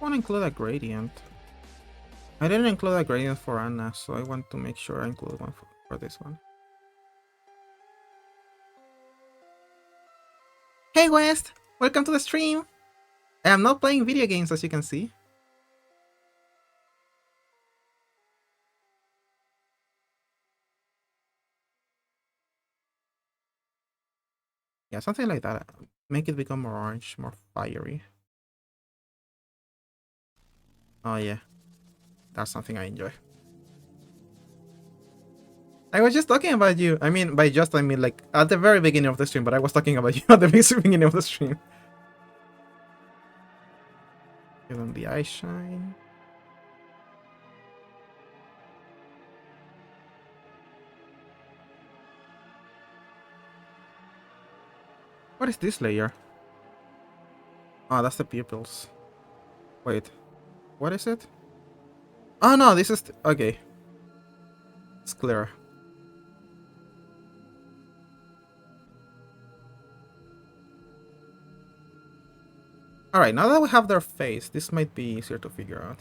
I want to include a gradient. I didn't include a gradient for Anna, so I want to make sure I include one for this one. Hey West! Welcome to the stream! I am not playing video games, as you can see. Yeah, something like that. Make it become more orange, more fiery. Oh yeah. That's something I enjoy. I was just talking about you. I mean, by just, I mean like at the very beginning of the stream, but I was talking about you at the very beginning of the stream. Give them the eye shine. What is this layer? Oh, that's the pupils. Wait. What is it? Oh no, this is... Okay. It's clear. Alright, now that we have their face, this might be easier to figure out.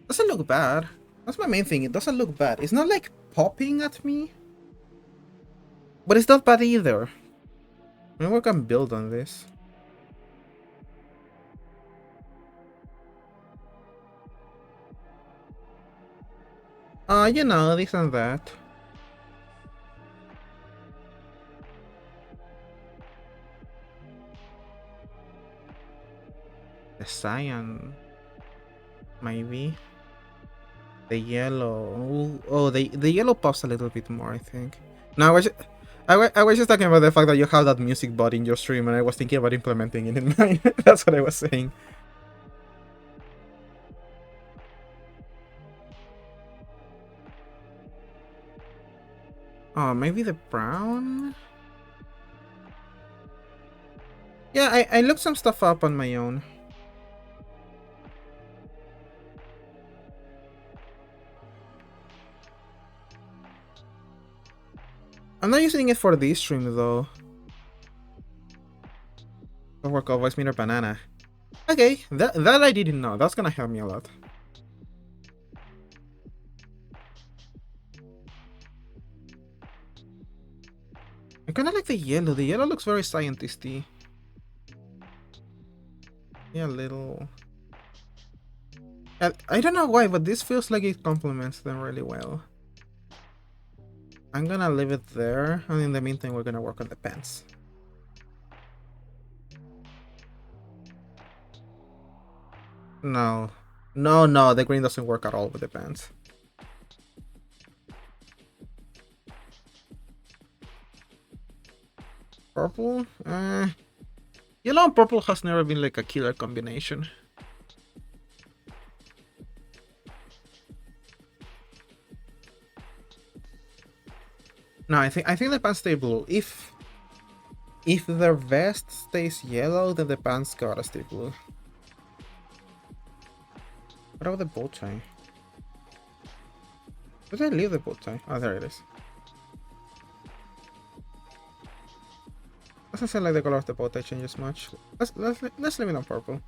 Doesn't look bad. That's my main thing. It doesn't look bad. It's not like popping at me. But it's not bad either. Maybe we can build on this. You know, this and that. The cyan, maybe. The yellow. Ooh, oh, the yellow pops a little bit more, I think. No, I was just talking about the fact that you have that music bot in your stream, and I was thinking about implementing it in mine. That's what I was saying. Oh, maybe the brown? Yeah, I looked some stuff up on my own. I'm not using it for this stream though. Work of voice meter banana. Okay, that I didn't know. That's gonna help me a lot. I kinda like the yellow. The yellow looks very scientisty. Yeah, a little. I don't know why, but this feels like it complements them really well. I'm gonna leave it there, and in the meantime, we're gonna work on the pants. No. No, the green doesn't work at all with the pants. Purple? Yellow and purple has never been like a killer combination. No, I think the pants stay blue. If their vest stays yellow, then the pants gotta stay blue. What about the bow tie? Where did I leave the bow tie? Oh, there it is. Doesn't seem like the color of the bow tie changes much. Let's leave it on purple.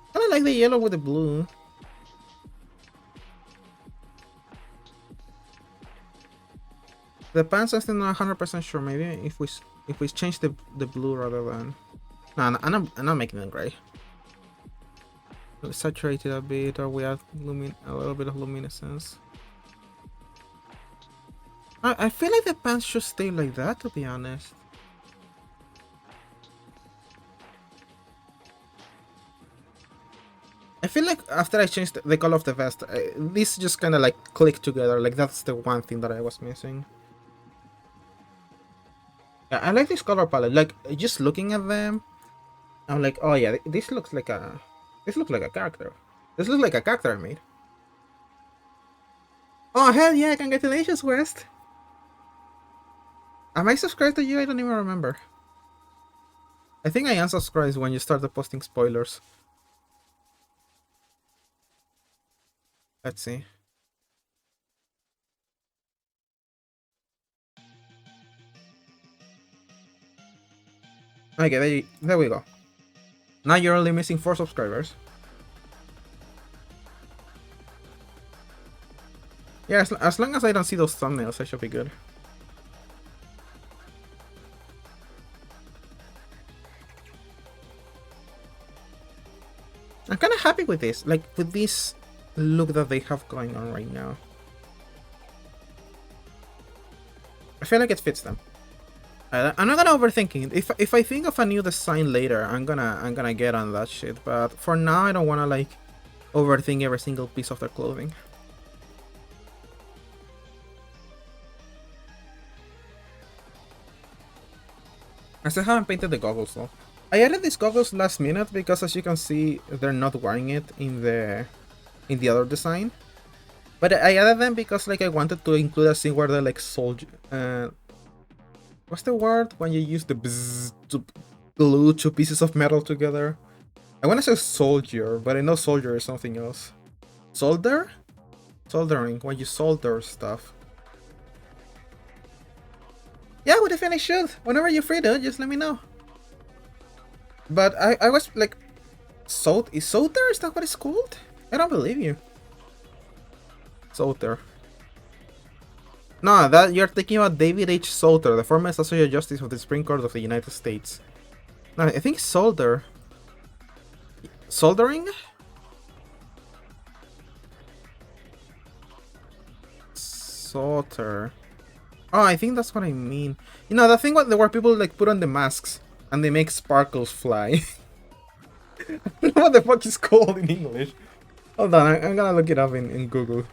I don't like the yellow with the blue. The pants, I'm still not 100% sure. Maybe if we change the blue rather than. No, I'm not making them gray. Let's saturate it a bit, or we add a little bit of luminescence. I feel like the pants should stay like that, to be honest. I feel like after I changed the color of the vest, these just kind of like click together. Like that's the one thing that I was missing. Yeah, I like this color palette. Like just looking at them, I'm like, oh yeah, this looks like a character. This looks like a character I made. Oh hell yeah! Congratulations, West. Am I subscribed to you? I don't even remember. I think I unsubscribed when you started posting spoilers. Let's see. Okay, there we go. Now you're only missing 4 subscribers. Yeah, as long as I don't see those thumbnails, I should be good. I'm kind of happy with this, like with this look that they have going on right now. I feel like it fits them. I'm not gonna overthink it. If I think of a new design later, I'm gonna get on that shit. But for now, I don't wanna like overthink every single piece of their clothing. I still haven't painted the goggles though. I added these goggles last minute because, as you can see, they're not wearing it in the other design. But I added them because like I wanted to include a scene where they're like soldier. What's the word when you use the bzzz to glue 2 pieces of metal together? I want to say soldier, but I know soldier is something else. Solder? Soldering, when you solder stuff. Yeah, what if I should? Whenever you're free, dude, just let me know. But I was like, is solder? Is that what it's called? I don't believe you. Solder. No, that you're thinking about David H. Solter, the former Associate Justice of the Supreme Court of the United States. No, I think Solder. Soldering? Solter. Oh, I think that's what I mean. You know, the thing where people like put on the masks and they make sparkles fly. I don't know what the fuck is called in English. Hold on, I'm gonna look it up in Google.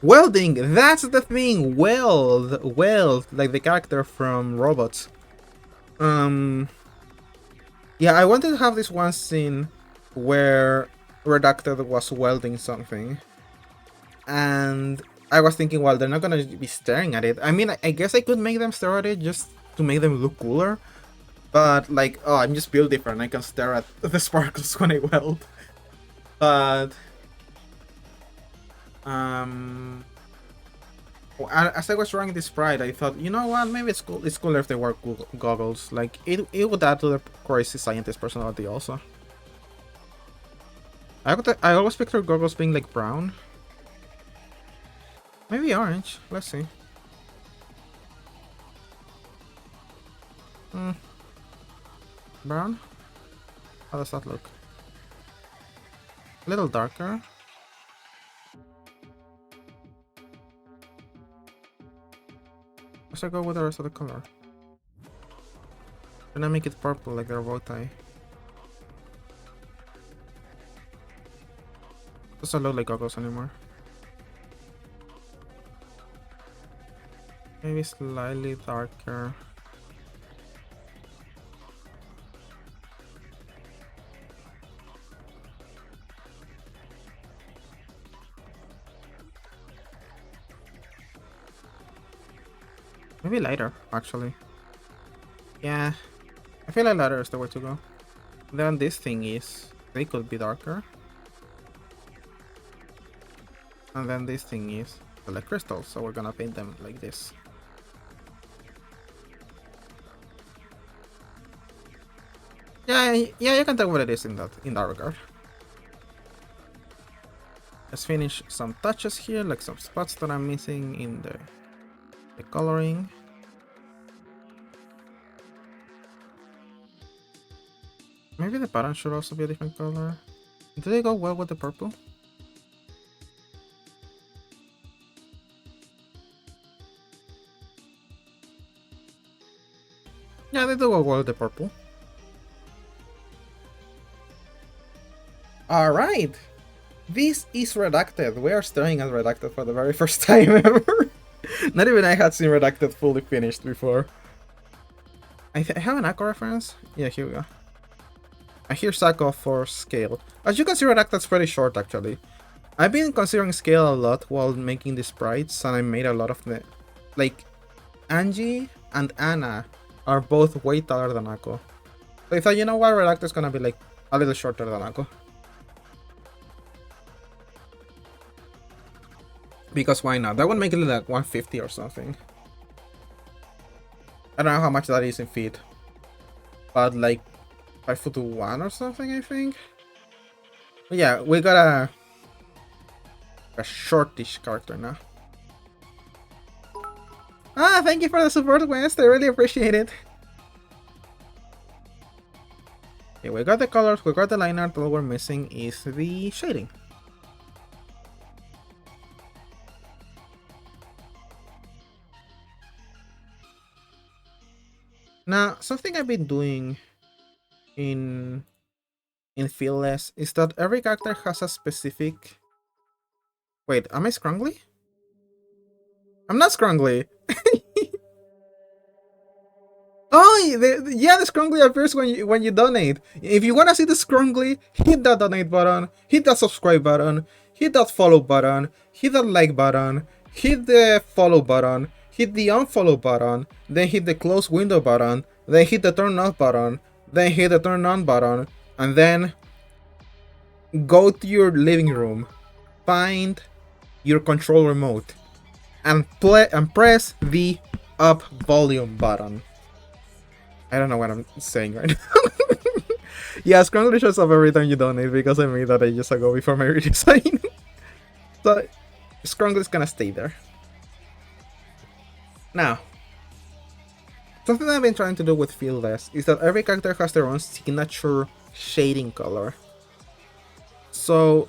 Welding! That's the thing! Weld, like the character from Robots. Yeah, I wanted to have this one scene where Redacted was welding something. And I was thinking, well, they're not gonna be staring at it. I mean, I guess I could make them stare at it just to make them look cooler. But, like, oh, I'm just built different. I can stare at the sparkles when I weld. But... as I was drawing this sprite, I thought, you know what, maybe it's cool. It's cooler if they wear goggles. Like, it would add to the crazy scientist personality also. I always picture goggles being like brown. Maybe orange. Let's see. Brown? How does that look? A little darker. Let's go with the rest of the color. Can I make it purple like their bow tie? Doesn't look like goggles anymore. Maybe slightly darker. Maybe lighter, actually. Yeah, I feel like lighter is the way to go. Then this thing is, they could be darker. And then this thing is like crystals, so we're gonna paint them like this. Yeah, you can tell what it is in that regard. Let's finish some touches here, like some spots that I'm missing in the coloring. Maybe the pattern should also be a different color. Do they go well with the purple? Yeah, they do go well with the purple. Alright! This is Redacted. We are staring at Redacted for the very first time ever. Not even I had seen Redacted fully finished before. I have an Akko reference? Yeah, here we go. I hear Sako for scale. As you can see, Redacted's pretty short actually. I've been considering scale a lot while making the sprites, and I made a lot of them. Like, Angie and Anna are both way taller than Akko. So I thought, you know what, Redacted's gonna be like a little shorter than Akko. Because why not? That would make it like 150 or something. I don't know how much that is in feet. But like 5'1" or something, I think. But yeah, we got a shortish character now. Ah, thank you for the support, West. I really appreciate it. Okay, we got the colors, we got the line art. All we're missing is the shading. Now, something I've been doing in Fearless is that every character has a specific... Wait, am I scrungly? I'm not scrungly! Oh, the scrungly appears when you donate. If you want to see the scrungly, hit that donate button, hit that subscribe button, hit that follow button, hit that like button, hit the follow button, hit the unfollow button, then hit the close window button, then hit the turn off button, then hit the turn on button, and then go to your living room, find your control remote, and press the up volume button. I don't know what I'm saying right now. Yeah, Scrungly shows up every time you donate because I made that ages ago before my redesign. So Scrungle is gonna stay there. Now, something I've been trying to do with Fearless is that every character has their own signature shading color. So,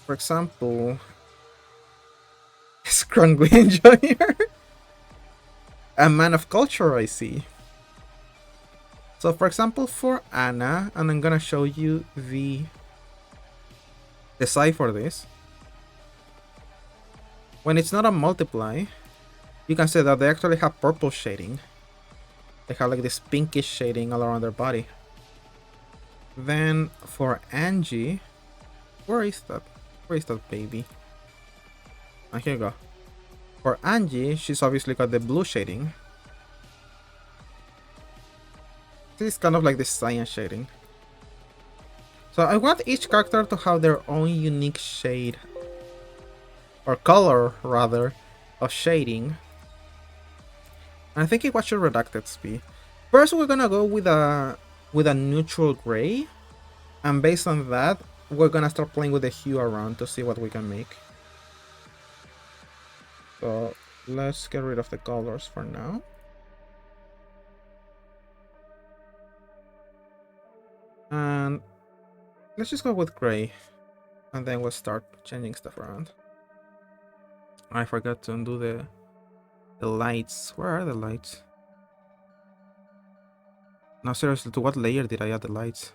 for example, Scrungle Enjoyer, a man of culture, I see. So, for example, for Anna, and I'm gonna show you the side for this. When it's not a multiply, you can say that they actually have purple shading. They have like this pinkish shading all around their body. Then for Angie, where is that? Where is that baby? Ah, here you go. For Angie, she's obviously got the blue shading. This is kind of like the cyan shading. So I want each character to have their own unique shade, or color rather, of shading. And I think what should Redacted be? First, we're gonna go with a neutral gray, and based on that, we're gonna start playing with the hue around to see what we can make. So let's get rid of the colors for now. And let's just go with gray, and then we'll start changing stuff around. I forgot to undo the lights. Where are the lights? No, seriously, to what layer did I add the lights?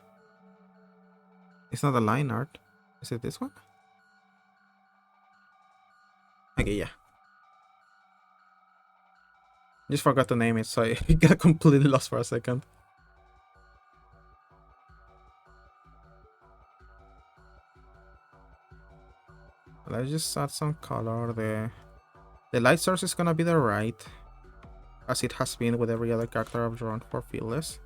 It's not the line art. Is it this one? Okay, yeah. Just forgot to name it, so I got completely lost for a second. Let's just add some color. The light source is gonna be the right, as it has been with every other character I've drawn for Fearless.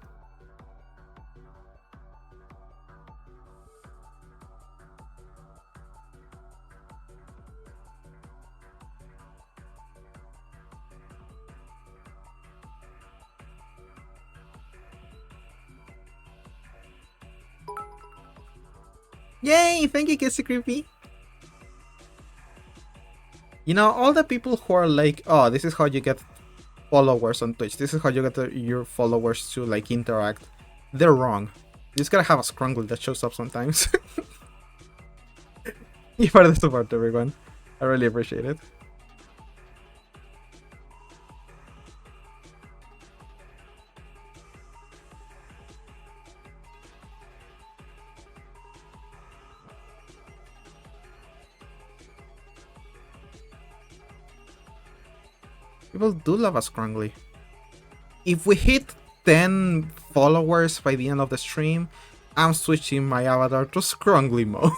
Yay! Thank you, Kissy Creepy. You know, all the people who are like, oh, this is how you get followers on Twitch, this is how you get your followers to like interact, they're wrong. You just gotta have a Scrungle that shows up sometimes. You are the support, everyone. I really appreciate it. People do love a Scrungly. If we hit 10 followers by the end of the stream, I'm switching my avatar to Scrungly mode.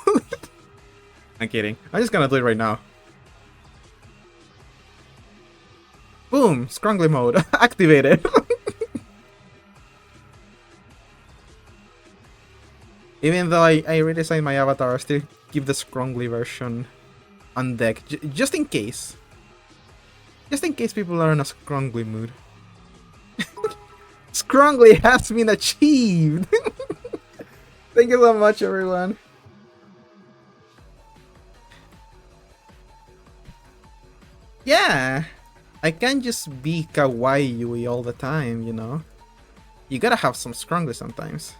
I'm kidding. I'm just gonna do it right now. Boom! Scrungly mode activated. Even though I redesigned my avatar, I still keep the Scrungly version on deck, just in case. Just in case people are in a Scrungly mood. Scrungly has been achieved! Thank you so much, everyone. Yeah! I can't just be kawaii Yui all the time, you know? You gotta have some Scrungly sometimes.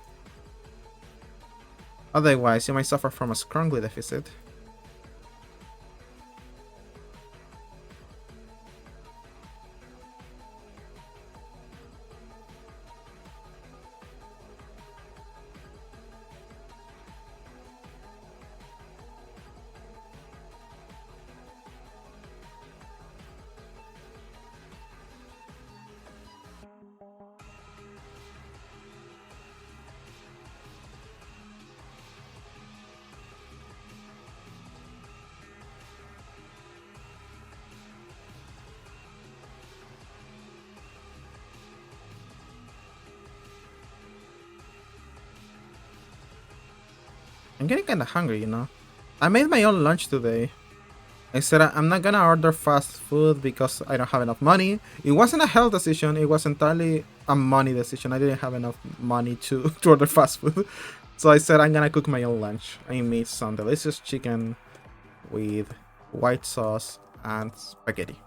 Otherwise, you might suffer from a Scrungly deficit. I'm getting kinda hungry, you know? I made my own lunch today. I said I'm not gonna order fast food because I don't have enough money. It wasn't a health decision, it was entirely a money decision. I didn't have enough money to order fast food. So I said I'm gonna cook my own lunch. I made some delicious chicken with white sauce and spaghetti.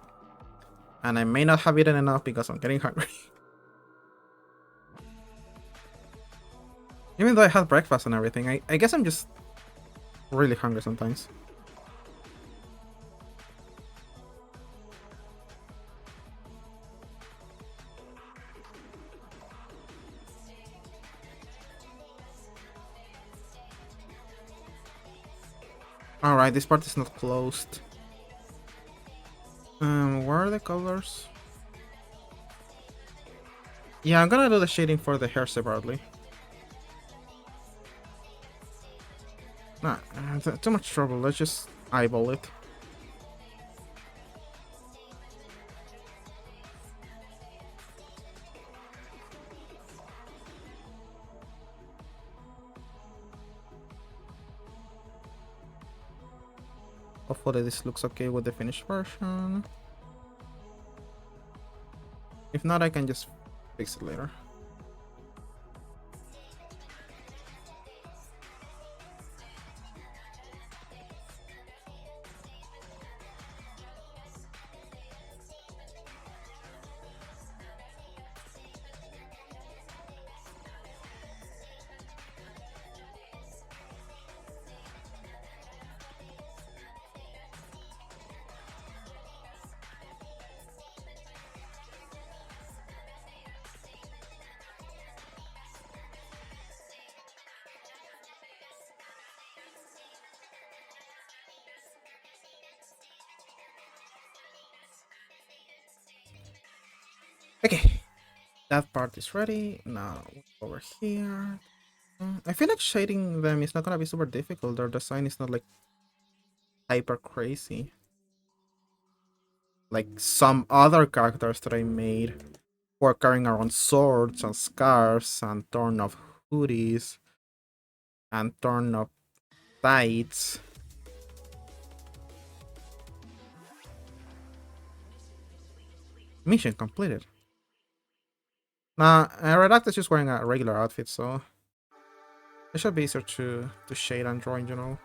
And I may not have eaten enough because I'm getting hungry. Even though I had breakfast and everything, I guess I'm just really hungry sometimes. Alright, this part is not closed. Where are the colors? Yeah, I'm gonna do the shading for the hair separately. Nah, too much trouble. Let's just eyeball it. Hopefully this looks okay with the finished version. If not, I can just fix it later. Okay, that part is ready. Now over here. I feel like shading them is not gonna be super difficult. Their design is not like hyper crazy. Like some other characters that I made who are carrying around swords and scarves and torn up hoodies and torn up tights. Mission completed. Nah, Redact is just wearing a regular outfit, so it should be easier to shade and draw in general.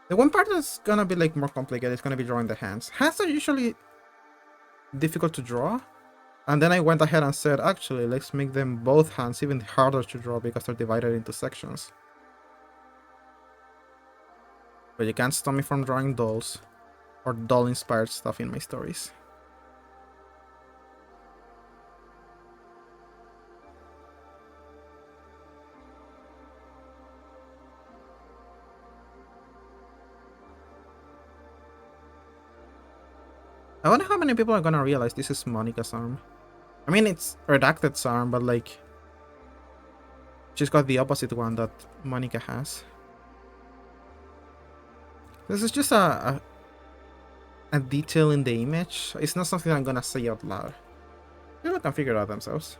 The one part that's gonna be like more complicated is gonna be drawing the hands. Hands are usually difficult to draw. And then I went ahead and said, actually, let's make them both hands even harder to draw because they're divided into sections. But you can't stop me from drawing dolls or doll-inspired stuff in my stories. I wonder how many people are gonna realize this is Monica's arm. I mean, it's Redacted's arm, but like, she's got the opposite one that Monica has. This is just a detail in the image. It's not something I'm gonna say out loud. People can figure it out themselves.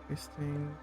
This thing.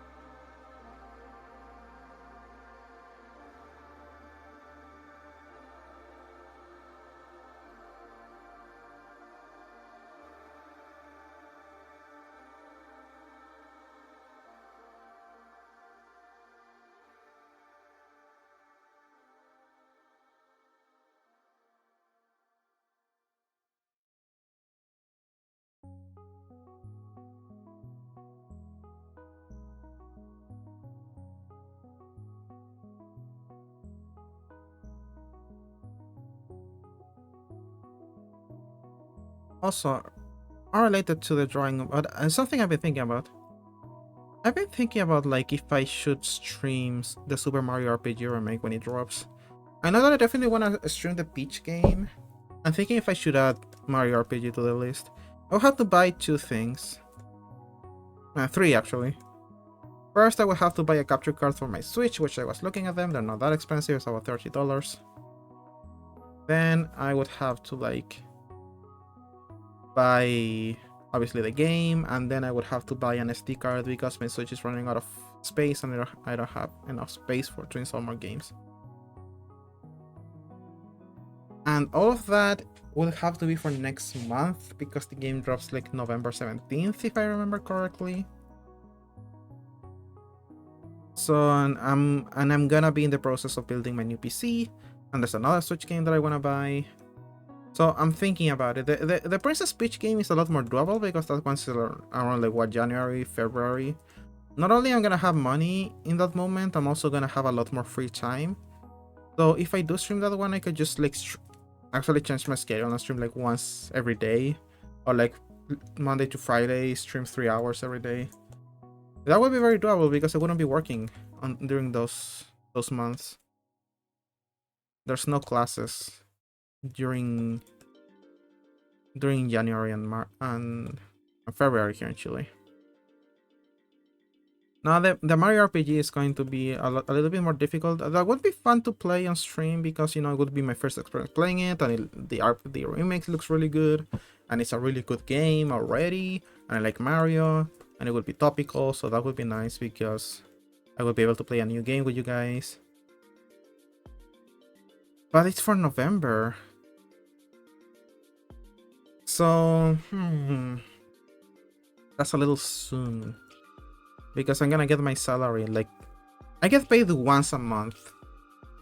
Also, unrelated to the drawing, but something I've been thinking about. I've been thinking about like if I should stream the Super Mario RPG remake when it drops. I know that I definitely want to stream the Peach game. I'm thinking if I should add Mario RPG to the list. I'll have to buy two things. Three actually. First, I will have to buy a capture card for my Switch, which I was looking at them. They're not that expensive, it's about $30. Then I would have to like buy obviously the game, and then I would have to buy an SD card because my Switch is running out of space and I don't have enough space to install more games. And all of that will have to be for next month because the game drops like November 17th, if I remember correctly. So I'm gonna be in the process of building my new PC, and there's another Switch game that I wanna buy. So I'm thinking about it. The Princess Peach game is a lot more doable because that one's around like what, January, February. Not only I'm gonna have money in that moment, I'm also gonna have a lot more free time. So if I do stream that one, I could just like actually change my schedule and stream like once every day, or like Monday to Friday, stream 3 hours every day. That would be very doable because I wouldn't be working during those months. There's no classes during January and February here in Chile. Now the Mario RPG is going to be a little bit more difficult. That would be fun to play on stream because, you know, it would be my first experience playing it, and the remake looks really good, and it's a really good game already, and I like Mario, and it would be topical, so that would be nice because I would be able to play a new game with you guys. But it's for November. So, that's a little soon. Because I'm gonna get my salary, like, I get paid once a month.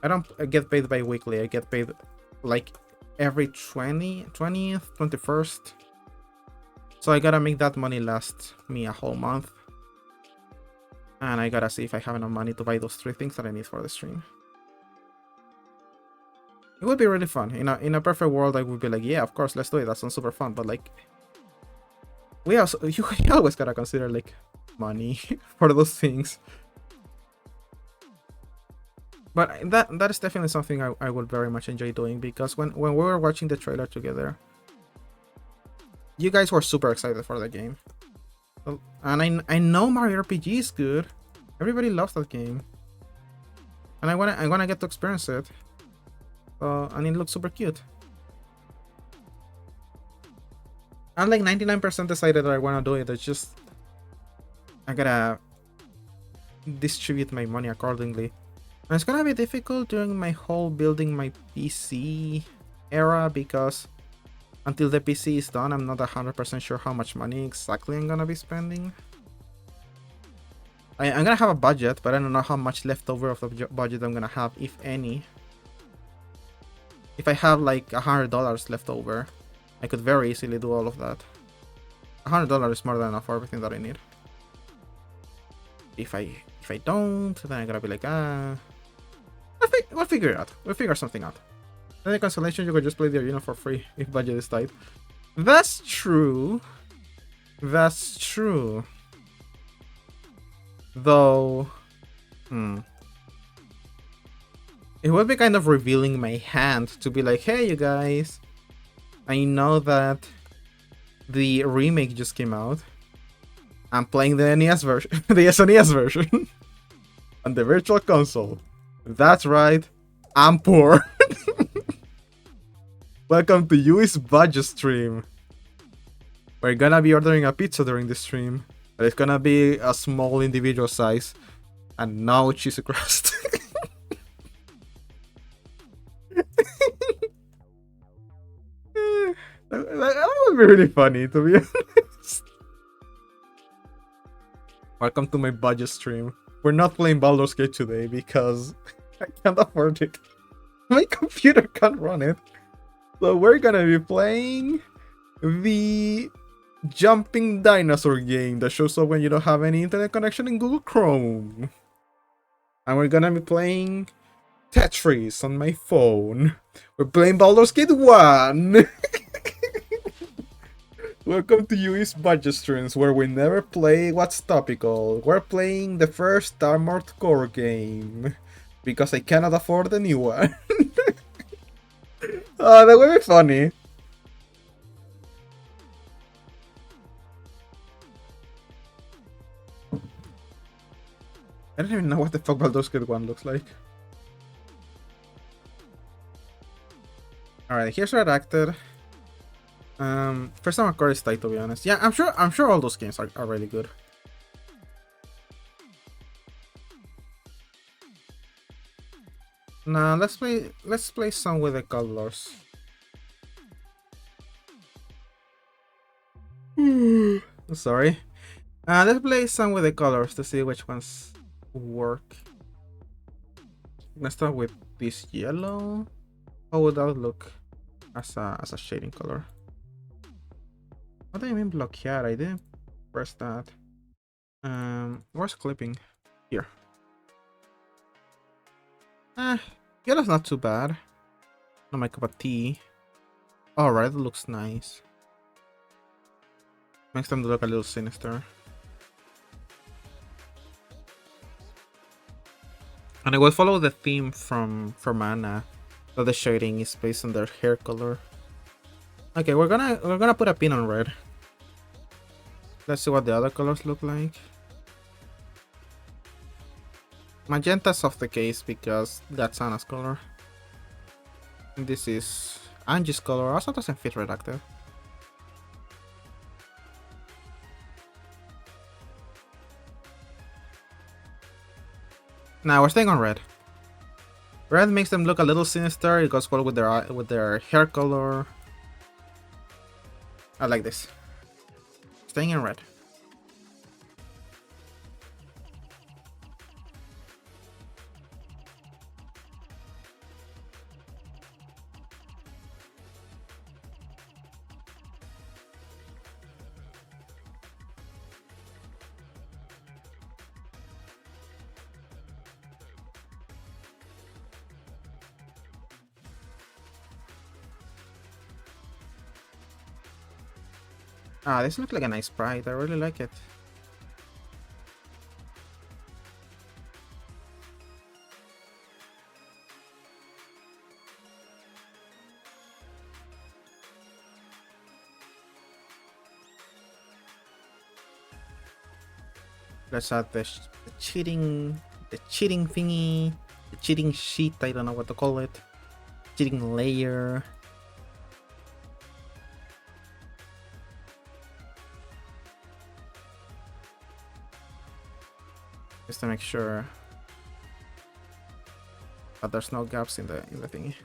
I don't get paid bi-weekly, I get paid like every 20th, 21st. So I gotta make that money last me a whole month. And I gotta see if I have enough money to buy those 3 things that I need for the stream. It would be really fun. In a perfect world, I would be like, yeah, of course, let's do it. That sounds super fun. But like, you always gotta consider like money for those things. But that is definitely something I would very much enjoy doing, because when we were watching the trailer together, you guys were super excited for the game. And I know Mario RPG is good. Everybody loves that game. And I wanna get to experience it. And it looks super cute. I'm like 99% decided that I wanna do it. It's just I gotta distribute my money accordingly. And it's gonna be difficult during my whole building my PC era, because until the PC is done, I'm not 100% sure how much money exactly I'm gonna be spending. I'm gonna have a budget, but I don't know how much left over of the budget I'm gonna have, if any. If I have like $100 left over, I could very easily do all of that. $100 is more than enough for everything that I need. If I don't, then I gotta be like, we'll figure it out. We'll figure something out. Then the consolation, you could just play the arena for free if budget is tight. That's true. That's true. Though, it would be kind of revealing my hand to be like, hey, you guys, I know that the remake just came out. I'm playing the NES version, the SNES version, on the Virtual Console. That's right, I'm poor. Welcome to Yui's budget stream. We're gonna be ordering a pizza during this stream, but it's gonna be a small individual size and no cheesy crust. That would be really funny, to be honest. Welcome to my budget stream. We're not playing Baldur's Gate today because I can't afford it. My computer can't run it. So we're gonna be playing the jumping dinosaur game that shows up when you don't have any internet connection in Google Chrome. And we're gonna be playing Tetris on my phone. We're playing Baldur's Gate 1. Welcome to Yui's budget streams, where we never play what's topical. We're playing the first Armored Core game because I cannot afford the new one. Oh, that would be funny. I don't even know what the fuck Baldur's Gate 1 looks like. Alright, here's Redacted. First time Core is tight, to be honest. Yeah, I'm sure all those games are really good. Now let's play some with the colors. Sorry. Let's play some with the colors to see which ones work. Let's start with this yellow. How would that look as a shading color? What do you mean bloquear? I didn't press that. Where's clipping? Here. Yellow's not too bad. Not my cup of tea. Alright, that looks nice. Makes them look a little sinister. And I will follow the theme from Anna, that the shading is based on their hair color. Okay, we're gonna put a pin on red. Let's see what the other colors look like. Magenta's off the case because that's Anna's color. And this is Angie's color, also doesn't fit Redacted. Now we're staying on red. Red makes them look a little sinister. It goes well with their hair color. I like this. Staying in red. This looks like a nice sprite. I really like it. Let's add the cheating thingy, the cheating sheet. I don't know what to call it. Cheating layer. Just to make sure that there's no gaps in the thingy.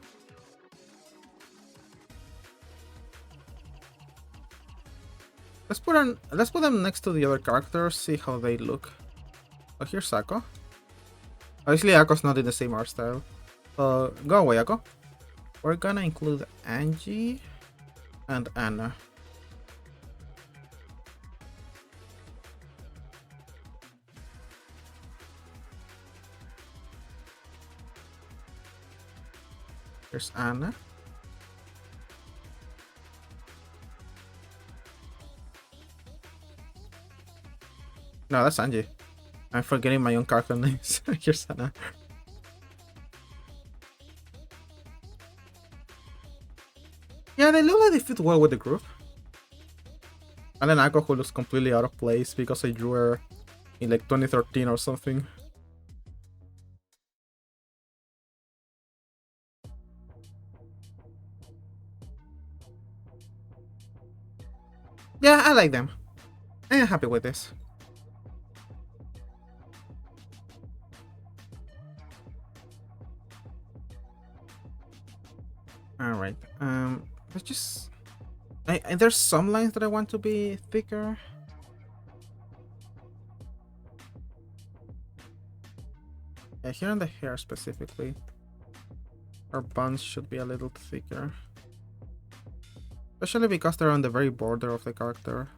Let's put them next to the other characters, see how they look. Oh, here's Akko. Obviously Akko's not in the same art style. Go away, Akko. We're gonna include Angie and Anna. Here's Anna. No, that's Angie. I'm forgetting my own character names. Here's Anna. Yeah, they look like they fit well with the group. And then Akko, who looks completely out of place because I drew her in like 2013 or something. Yeah, I like them. I'm happy with this. Alright, let's just... there's some lines that I want to be thicker. Yeah, here on the hair specifically. Our buns should be a little thicker. Especially because they're on the very border of the character.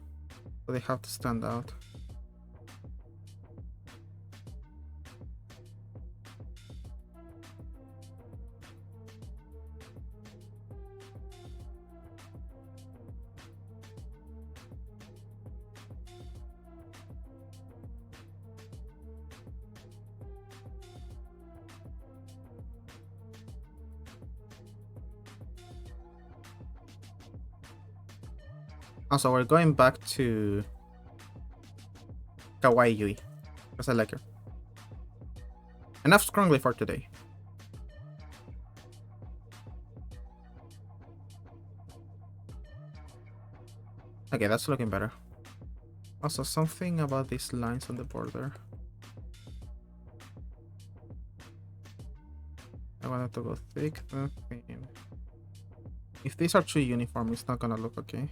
So they have to stand out. Also, we're going back to Kawaii Yui, because I like her. Enough scrongly for today. Okay, that's looking better. Also, something about these lines on the border. I want it to go thick and thin. If these are too uniform, it's not gonna look okay.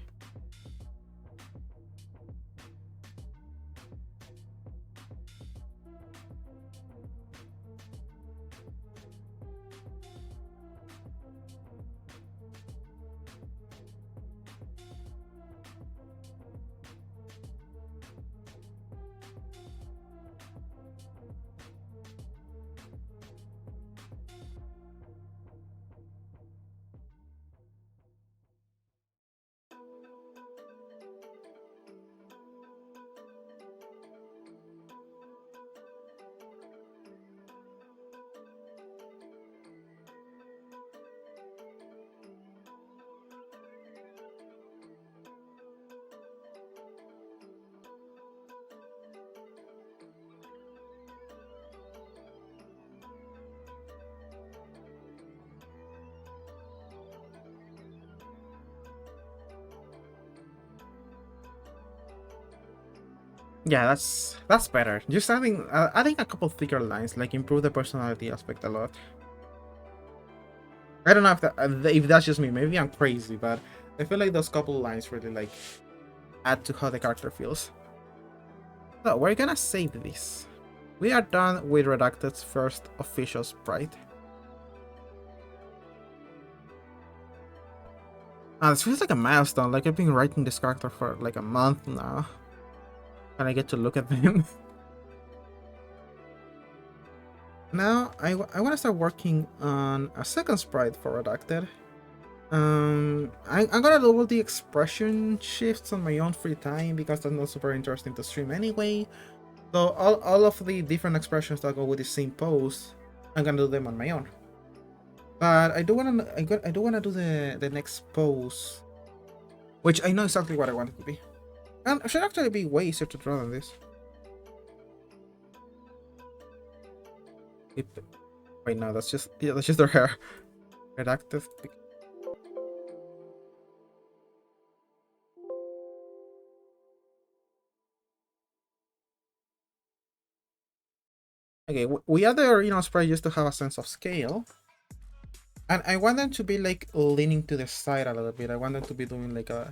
Yeah, that's better. Just adding a couple thicker lines like improve the personality aspect a lot. I don't know if that's just me. Maybe I'm crazy, but I feel like those couple lines really like add to how the character feels. So we're gonna save this. We are done with Redacted's first official sprite. This feels like a milestone. Like I've been writing this character for like a month now, and I get to look at them. Now I want to start working on a second sprite for Redacted. I'm gonna do all the expression shifts on my own free time because that's not super interesting to stream anyway. So all of the different expressions that go with the same pose, I'm gonna do them on my own. But I do wanna do the next pose, which I know exactly what I want it to be, and it should actually be way easier to draw than this. Wait, no, that's just their hair. Redacted. Okay, we add the original sprite just to have a sense of scale. And I want them to be like leaning to the side a little bit. I want them to be doing like a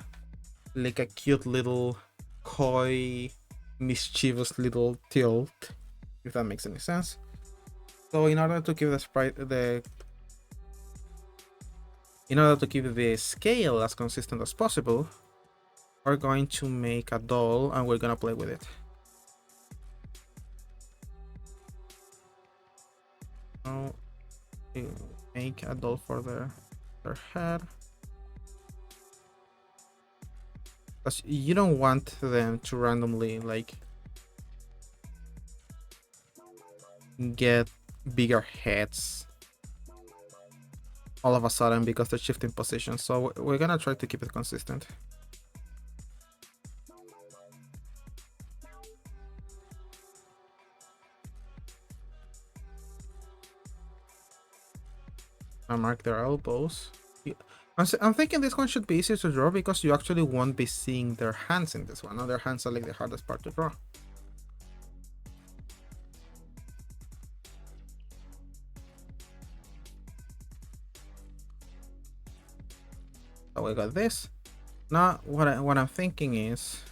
cute little coy, mischievous little tilt, if that makes any sense. So in order to keep the sprite in order to keep the scale as consistent as possible, we're going to make a doll and we're gonna play with it. So make a doll for their head. Because you don't want them to randomly like get bigger heads all of a sudden because they're shifting positions. So we're gonna try to keep it consistent. I mark their elbows. I'm thinking this one should be easier to draw because you actually won't be seeing their hands in this one. Now their hands are like the hardest part to draw. So we got this. Now what I'm thinking is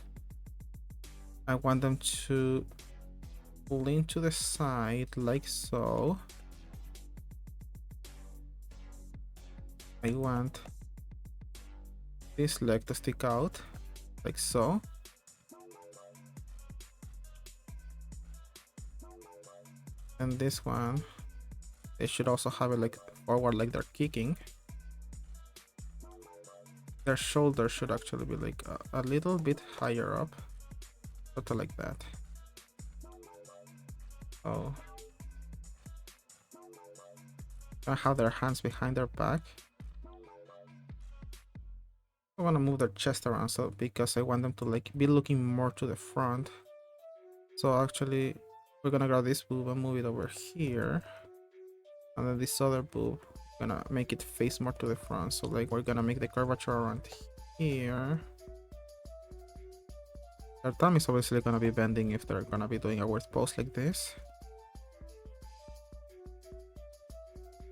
I want them to lean to the side like so. I want this leg to stick out like so. And this one, they should also have it like forward like they're kicking. Their shoulder should actually be like a little bit higher up. Sort of like that. Oh. I have their hands behind their back. I want to move their chest around so because I want them to like be looking more to the front. So actually we're gonna grab this boob and move it over here, and then this other boob gonna make it face more to the front. So like we're gonna make the curvature around here, Their thumb is obviously gonna be bending if they're gonna be doing a weird pose like this.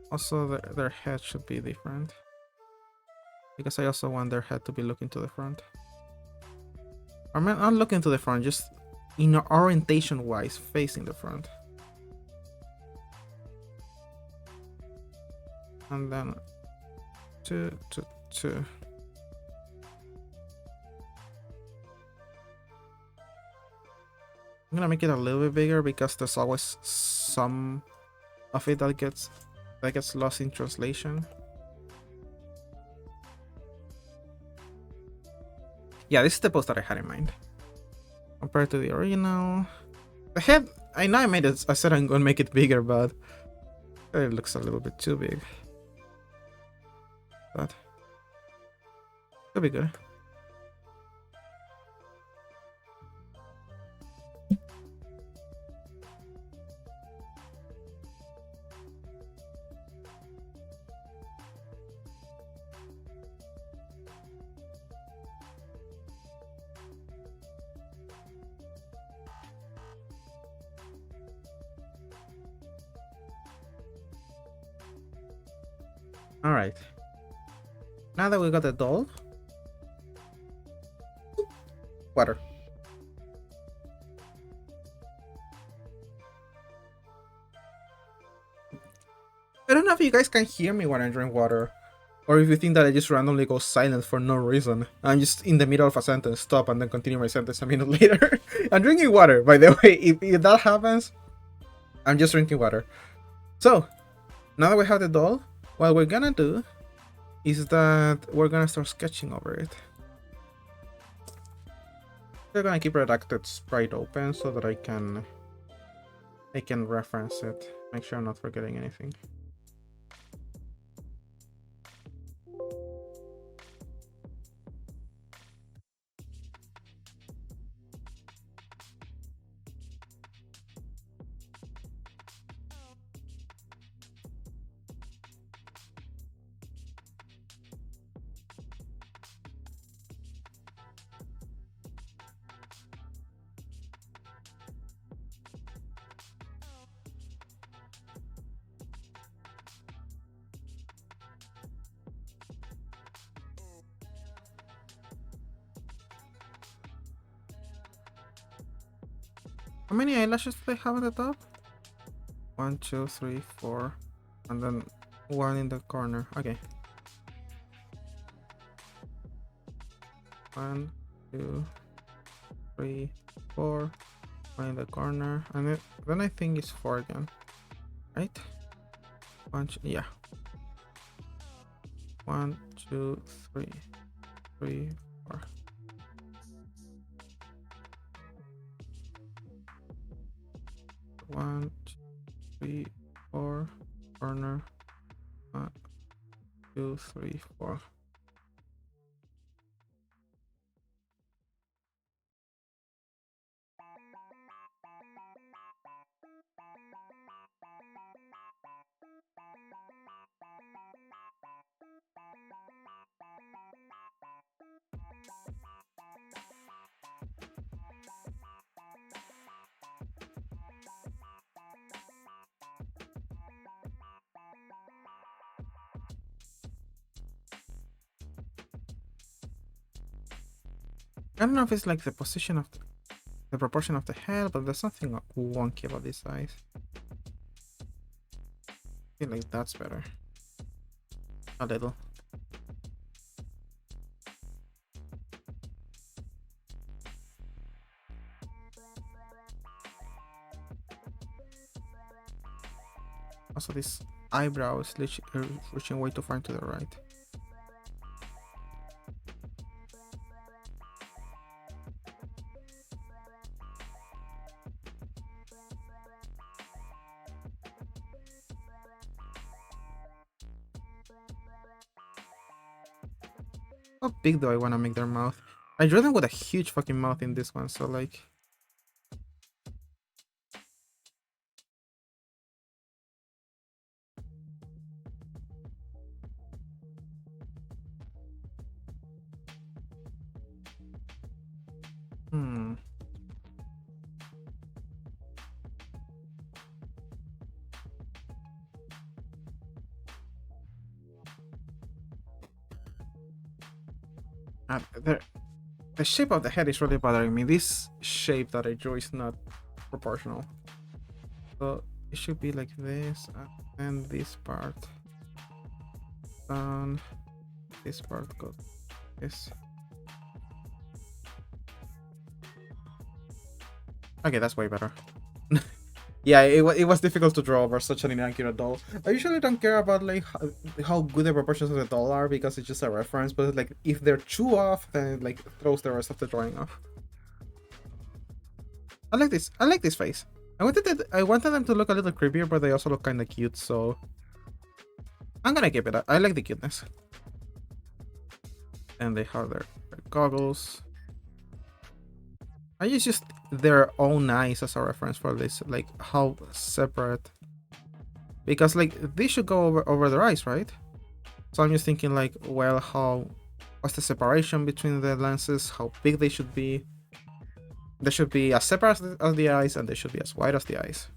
Also, their head should be different. Because I also want their head to be looking to the front. I mean, not looking to the front, just in orientation-wise, facing the front. And then 2, 2, 2. I'm gonna make it a little bit bigger because there's always some of it that gets lost in translation. Yeah, this is the pose that I had in mind. Compared to the original. The head, I know I made it, I said I'm gonna make it bigger, but it looks a little bit too big. But could be good. Alright. Now that we got the doll. Water. I don't know if you guys can hear me when I drink water. Or if you think that I just randomly go silent for no reason. I'm just in the middle of a sentence, stop, and then continue my sentence a minute later. I'm drinking water, by the way. If that happens, I'm just drinking water. So, now that we have the doll, what we're gonna do is that we're gonna start sketching over it. We're gonna keep redacted sprite open so that I can reference it. Make sure I'm not forgetting anything. How many eyelashes do they have at the top? 1, 2, 3, 4, and then one in the corner. Okay. 1, 2, 3, 4, one in the corner, and then I think it's 4 again, right? Yeah. 1, 2, 3, 3, 4. 1, 2, 3, 4, corner. 1, 2, 3, 4. I don't know if it's like the position of the proportion of the head, but there's something wonky about these eyes. I feel like that's better. A little. Also, this eyebrow is reaching way too far to the right. How big do I want to make their mouth? I drew them with a huge fucking mouth in this one, so like... The shape of the head is really bothering me. This shape that I drew is not proportional. So it should be like this, and this part. And this part goes this. Okay, that's way better. Yeah, it was difficult to draw over such an inaccurate doll. I usually don't care about like how good the proportions of the doll are because it's just a reference, but like if they're too off, then it like throws the rest of the drawing off. I like this. I like this face. I wanted them to look a little creepier, but they also look kind of cute, so I'm gonna keep it. I like the cuteness. And they have their goggles. I use just their own eyes as a reference for this, like how separate. Because like they should go over their eyes, right? So I'm just thinking like, well, what's the separation between the lenses? How big they should be? They should be as separate as the eyes, and they should be as wide as the eyes.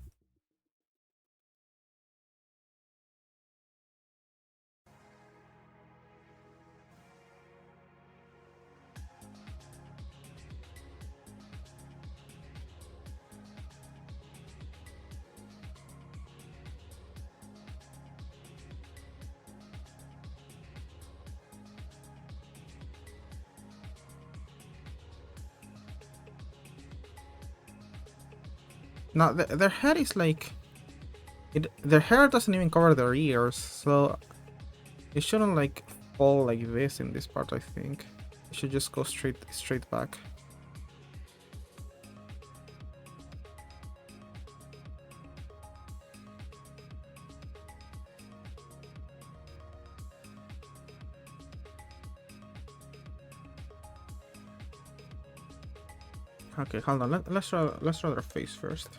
Now their head is like, their hair doesn't even cover their ears, so it shouldn't like fall like this in this part. I think it should just go straight back. Okay, hold on. Let's draw their face first.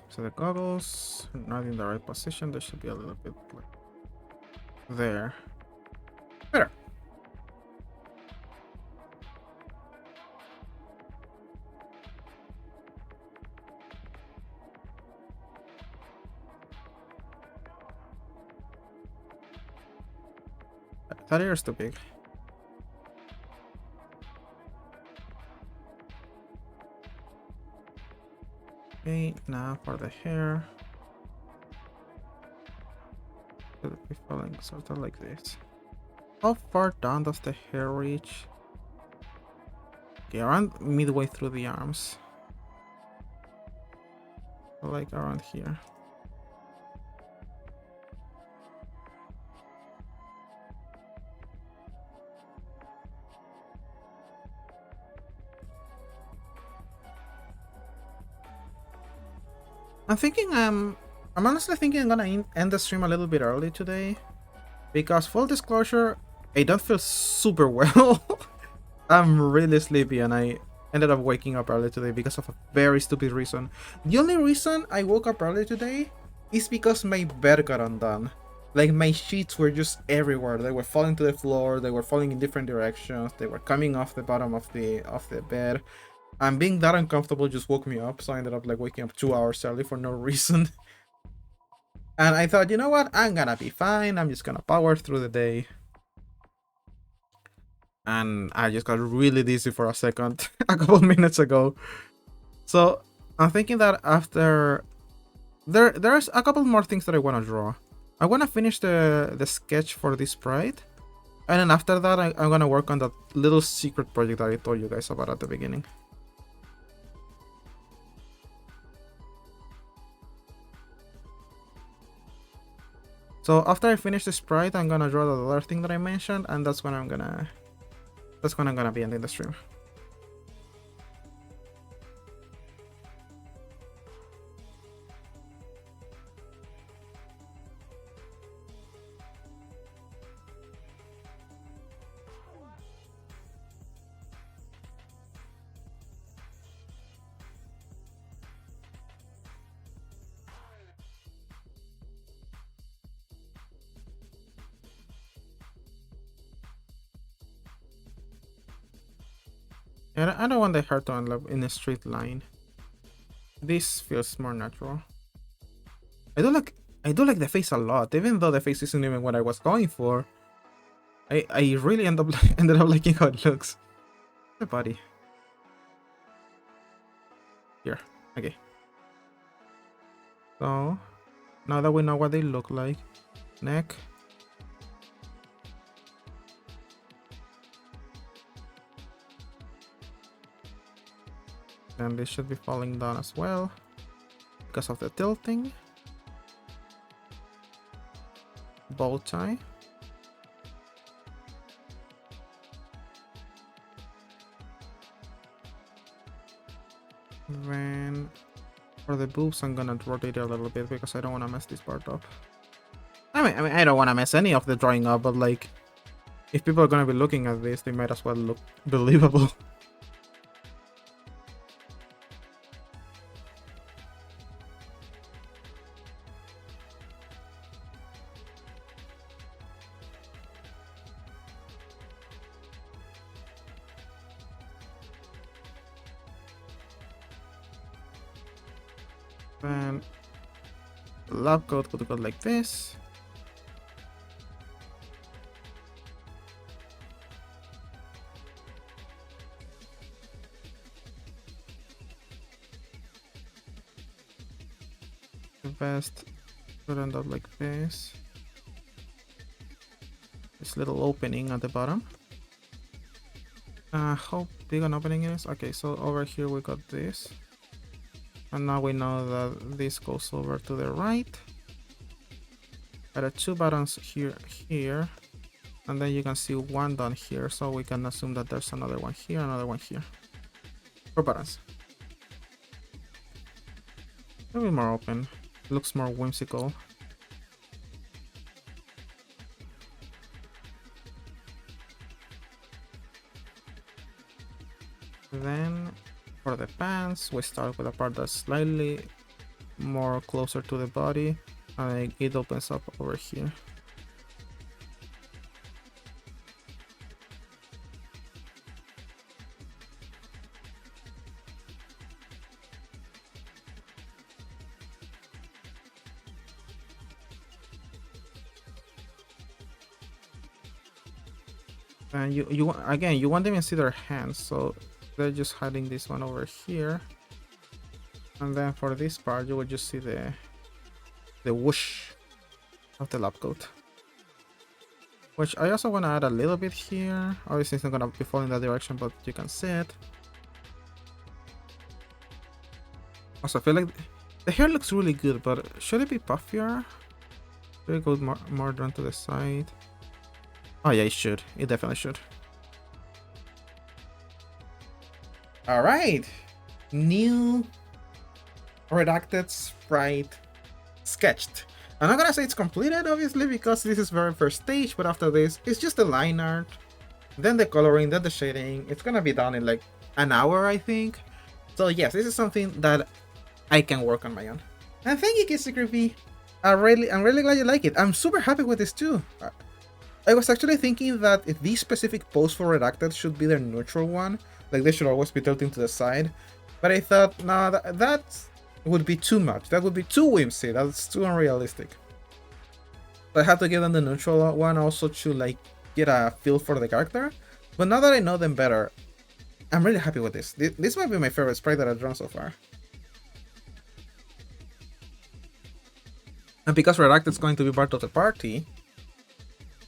So the goggles not in the right position. They should be a little bit like there. Better. That ear is too big. Okay, now for the hair. It'll be falling sort of like this. How far down does the hair reach? Okay, around midway through the arms. Like around here. I'm honestly thinking I'm gonna end the stream a little bit early today. Because full disclosure, I don't feel super well. I'm really sleepy and I ended up waking up early today because of a very stupid reason. The only reason I woke up early today is because my bed got undone. Like my sheets were just everywhere. They were falling to the floor, they were falling in different directions, they were coming off the bottom of the bed. And being that uncomfortable just woke me up, so I ended up like waking up 2 hours early for no reason. And I thought, you know what? I'm gonna be fine. I'm just gonna power through the day. And I just got really dizzy for a second a couple minutes ago. So I'm thinking that after there's a couple more things that I want to draw. I want to finish the sketch for this sprite, and then after that I'm gonna work on that little secret project that I told you guys about at the beginning. So after I finish the sprite, I'm gonna draw the other thing that I mentioned, and that's when I'm gonna be ending the stream. And I don't want the hair to end up in a straight line. This feels more natural. I do like the face a lot, even though the face isn't even what I was going for. I really ended up liking how it looks. The body. Here. Okay. So now that we know what they look like, neck. And this should be falling down as well because of the tilting. Bow tie. Then for the boobs, I'm gonna rotate it a little bit because I don't want to mess this part up. I mean, I don't want to mess any of the drawing up, but like, if people are gonna be looking at this, they might as well look believable. Then the lab coat could go like this. The vest would end up like this. This little opening at the bottom. How big an opening it is? Okay, so over here we got this. And now we know that this goes over to the right. There are two buttons here. And then you can see one down here, so we can assume that there's another one here, another one here. 4 buttons. A little bit more open. It looks more whimsical. Then for the pants, we start with a part that's slightly more closer to the body, and it opens up over here. And you again, you won't even see their hands, so they're just hiding this one over here. And then for this part, you will just see the whoosh of the lab coat. Which I also want to add a little bit here. Obviously, it's not gonna be falling that direction, but you can see it. Also, I feel like the hair looks really good, but should it be puffier? Should it go more down to the side? Oh yeah, it should. It definitely should. Alright. New redacted sprite sketched. I'm not gonna say it's completed, obviously, because this is very first stage, but after this, it's just the line art, then the coloring, then the shading. It's gonna be done in like an hour, I think. So yes, this is something that I can work on my own. And thank you, Kissy Creepy. I'm really glad you like it. I'm super happy with this too. I was actually thinking that if this specific pose for redacted should be their neutral one, like they should always be tilting to the side. But I thought, nah, that would be too much. That would be too whimsy. That's too unrealistic. But I had to give them the neutral one also to like get a feel for the character. But now that I know them better, I'm really happy with this. This might be my favorite sprite that I've drawn so far. And because Redacted is going to be part of the party,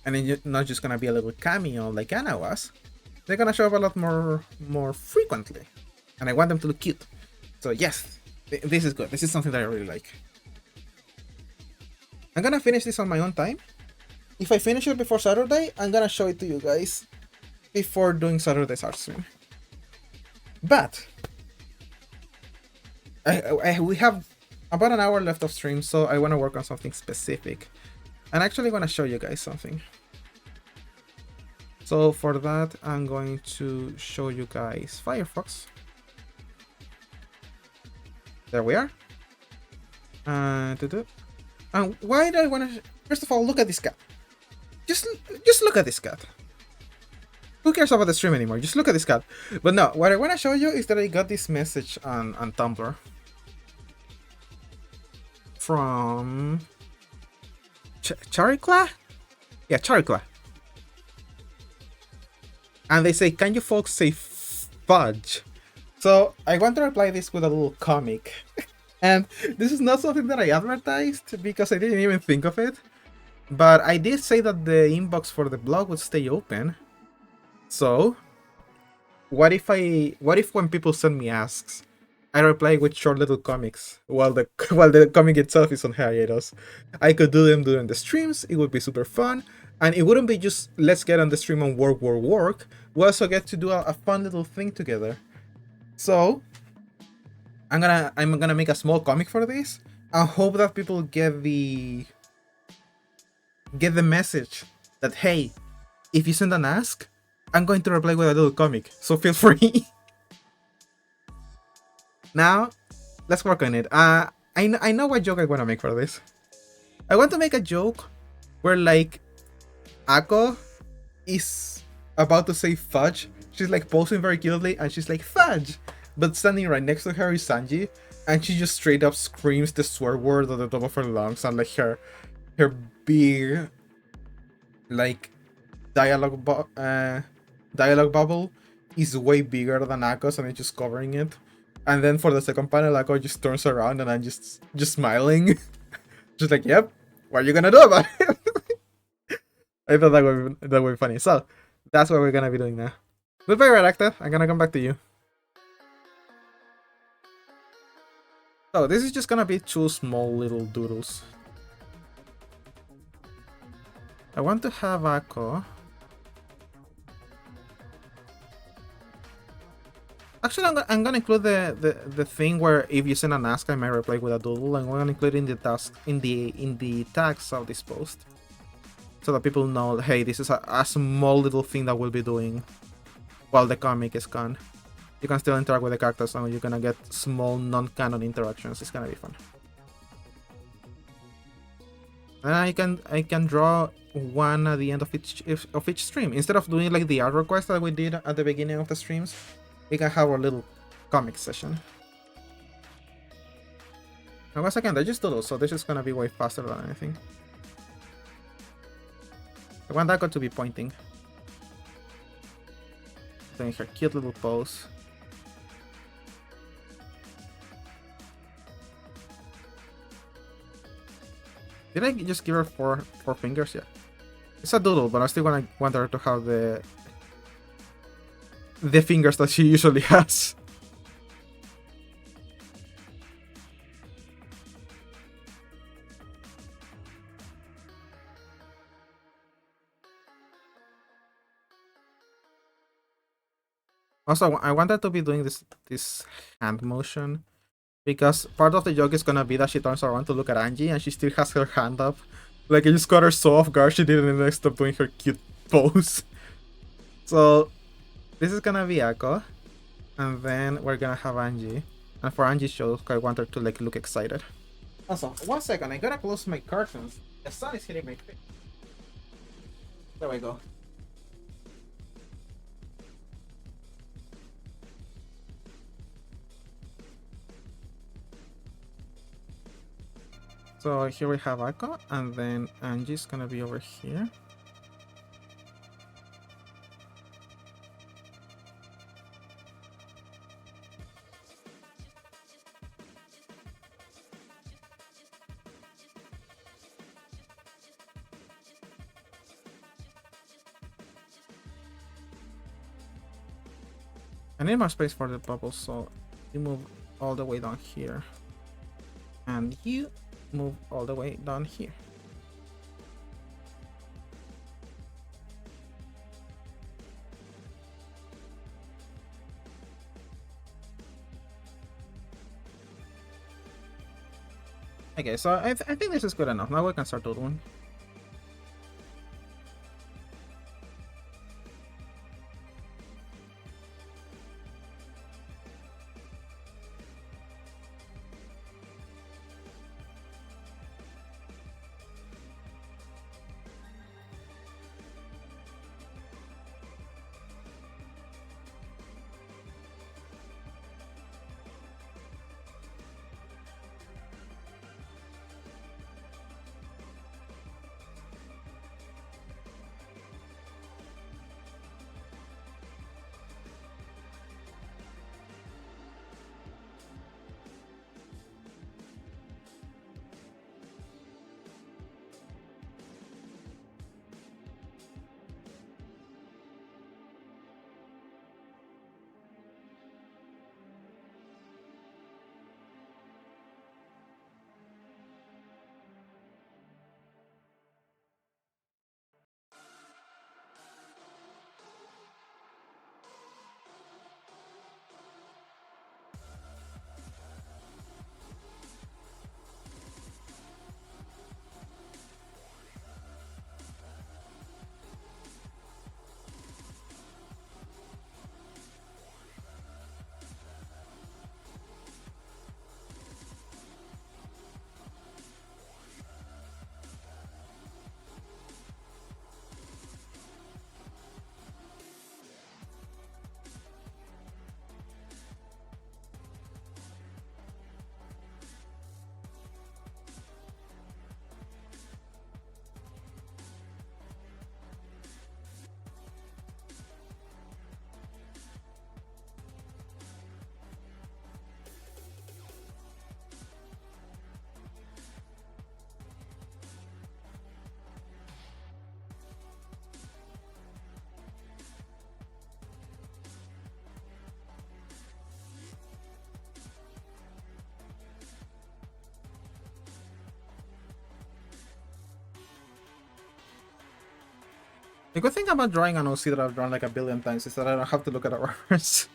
and it's not just gonna be a little cameo like Anna was, they're gonna show up a lot more frequently. And I want them to look cute. So yes, this is good. This is something that I really like. I'm gonna finish this on my own time. If I finish it before Saturday, I'm gonna show it to you guys before doing Saturday's art stream. But we have about an hour left of stream, so I want to work on something specific. I'm actually going to show you guys something. So for that, I'm going to show you guys Firefox. There we are. And why do I want to... First of all, look at this cat. Just look at this cat. Who cares about the stream anymore? Just look at this cat. But no, what I want to show you is that I got this message on Tumblr from Charikla? Yeah, Charikla. And they say, can you folks say fudge? So I want to reply this with a little comic. And this is not something that I advertised because I didn't even think of it. But I did say that the inbox for the blog would stay open. So what if when people send me asks, I reply with short little comics while the comic itself is on hiatus. I could do them during the streams, it would be super fun, and it wouldn't be just let's get on the stream and work. We also get to do a fun little thing together. So I'm gonna make a small comic for this. I hope that people get the message that hey, if you send an ask, I'm going to reply with a little comic, so feel free. Now, let's work on it. I know what joke I want to make for this. I want to make a joke where like Ako is about to say fudge. She's like posing very cutely and she's like fudge, but standing right next to her is Sanji, and she just straight up screams the swear word at the top of her lungs, and like her big like dialogue bubble is way bigger than Ako's, and it's just covering it. And then for the second panel, Ako just turns around and I'm just smiling. Just like, yep, what are you gonna do about it? I thought that would be funny. So that's what we're gonna be doing now. Goodbye, Redactor. I'm gonna come back to you. So this is just gonna be two small little doodles. I want to have Ako. Actually, I'm gonna include the thing where if you send an ask, I might reply with a doodle, and we're gonna include it in the task in the tags of this post, so that people know, hey, this is a small little thing that we'll be doing while the comic is gone. You can still interact with the characters, and you're gonna get small non-canon interactions. It's gonna be fun. And I can draw one at the end of each stream instead of doing like the art request that we did at the beginning of the streams. We can have our little comic session. And once again, they're just doodles, so this is gonna be way faster than anything. I want that guy to be pointing. Doing her cute little pose. Did I just give her four fingers? Yeah. It's a doodle, but I still want her to have the fingers that she usually has. Also, I wanted to be doing this hand motion because part of the joke is gonna be that she turns around to look at Angie and she still has her hand up. Like, it just caught her so off guard she didn't even stop doing her cute pose. So this is gonna be Ako, and then we're gonna have Angie. And for Angie's show, I want her to like look excited. Also, 1 second, I gotta close my curtains. The sun is hitting my face. There we go. So here we have Ako, and then Angie's gonna be over here. I need more space for the bubbles, so you move all the way down here. And you move all the way down here. Okay, so I think this is good enough. Now we can start doodling. The good thing about drawing an OC that I've drawn like a billion times is that I don't have to look at the reference.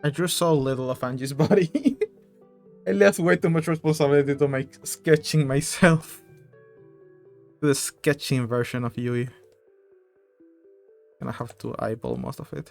I drew so little of Angie's body. I left way too much responsibility to my sketching myself. The sketching version of Yui. And I have to eyeball most of it.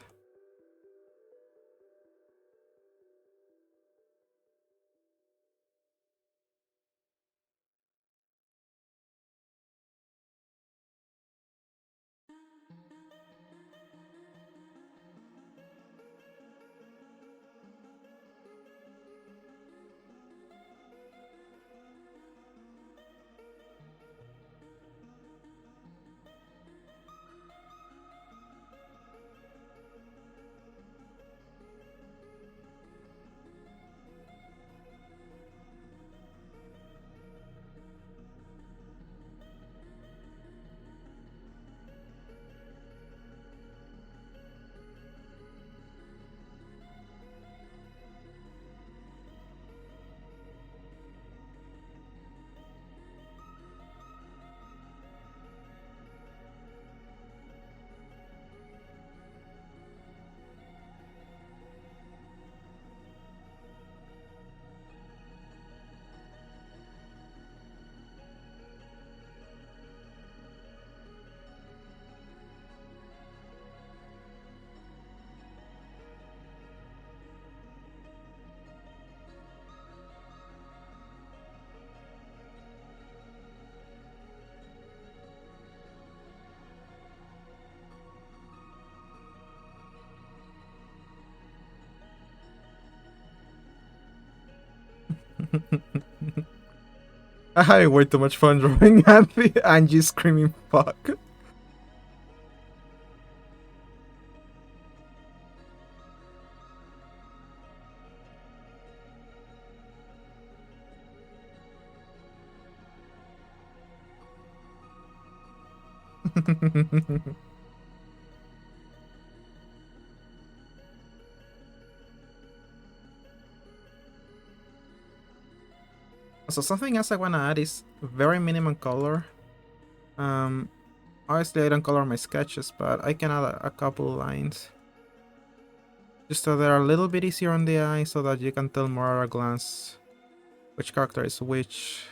I had way too much fun drawing Angie screaming fuck. So something else I wanna add is very minimum color. Obviously I don't color my sketches, but I can add a couple lines. Just so they're a little bit easier on the eye so that you can tell more at a glance which character is which.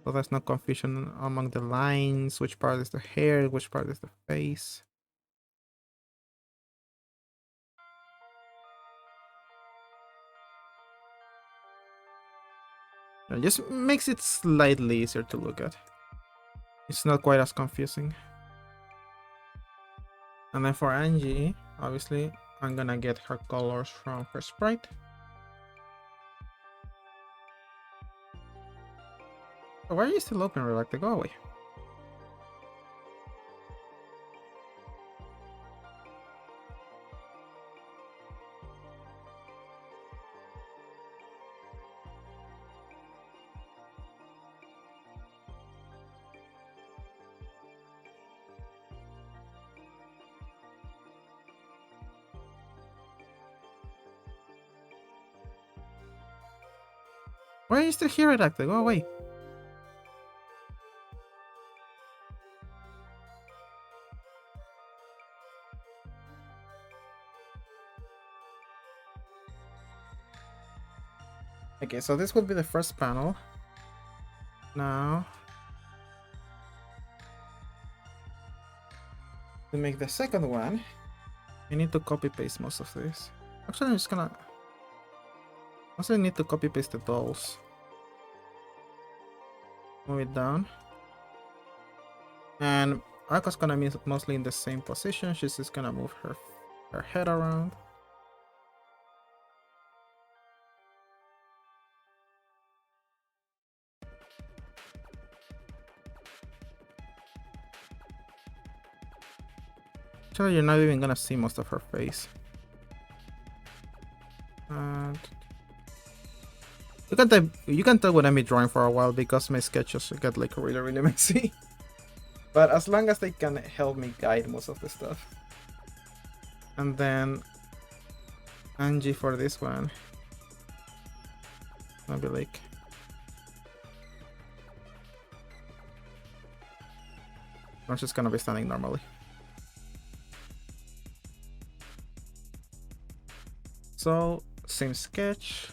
So there's no confusion among the lines, which part is the hair, which part is the face. It just makes it slightly easier to look at. It's not quite as confusing. And then for Angie, obviously, I'm gonna get her colors from her sprite. Oh, why are you still open, Relacta? Go away. Why are you still here, Relacta? Go away. Okay, so this will be the first panel. Now, to make the second one, I need to copy paste most of this. Actually, I'm just gonna. Also, I need to copy paste the dolls. Move it down. And Aka's gonna be mostly in the same position. She's just gonna move her head around. Actually, you're not even gonna see most of her face. And you can tell when I'm drawing for a while because my sketches get like really messy. But as long as they can help me guide most of the stuff. And then Angie for this one. I'll be like. I'm just gonna be standing normally. So, same sketch.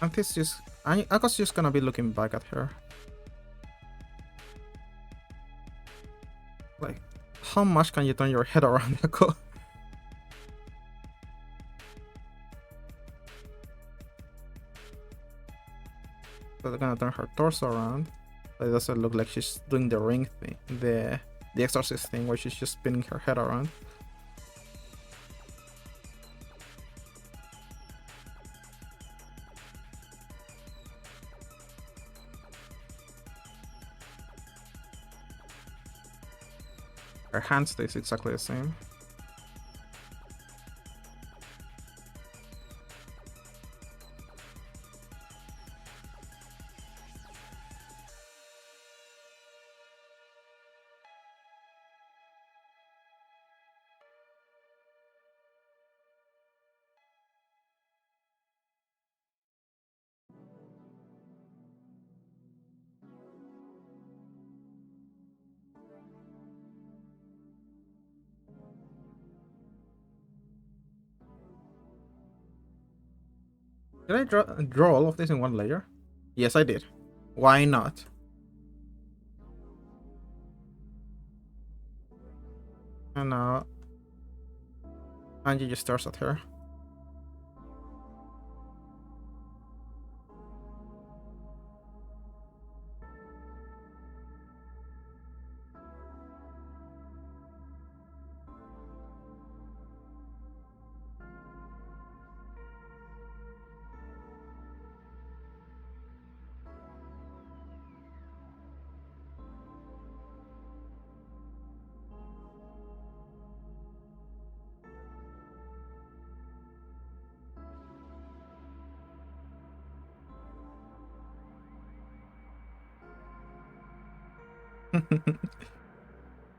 And this just, I was just gonna be looking back at her. Like, how much can you turn your head around, Ako? So they're gonna turn her torso around. But it doesn't look like she's doing the ring thing, the exorcist thing where she's just spinning her head around. Her hand stays exactly the same. Did I draw all of this in one layer? Yes, I did. Why not? And now Angie just stares at her.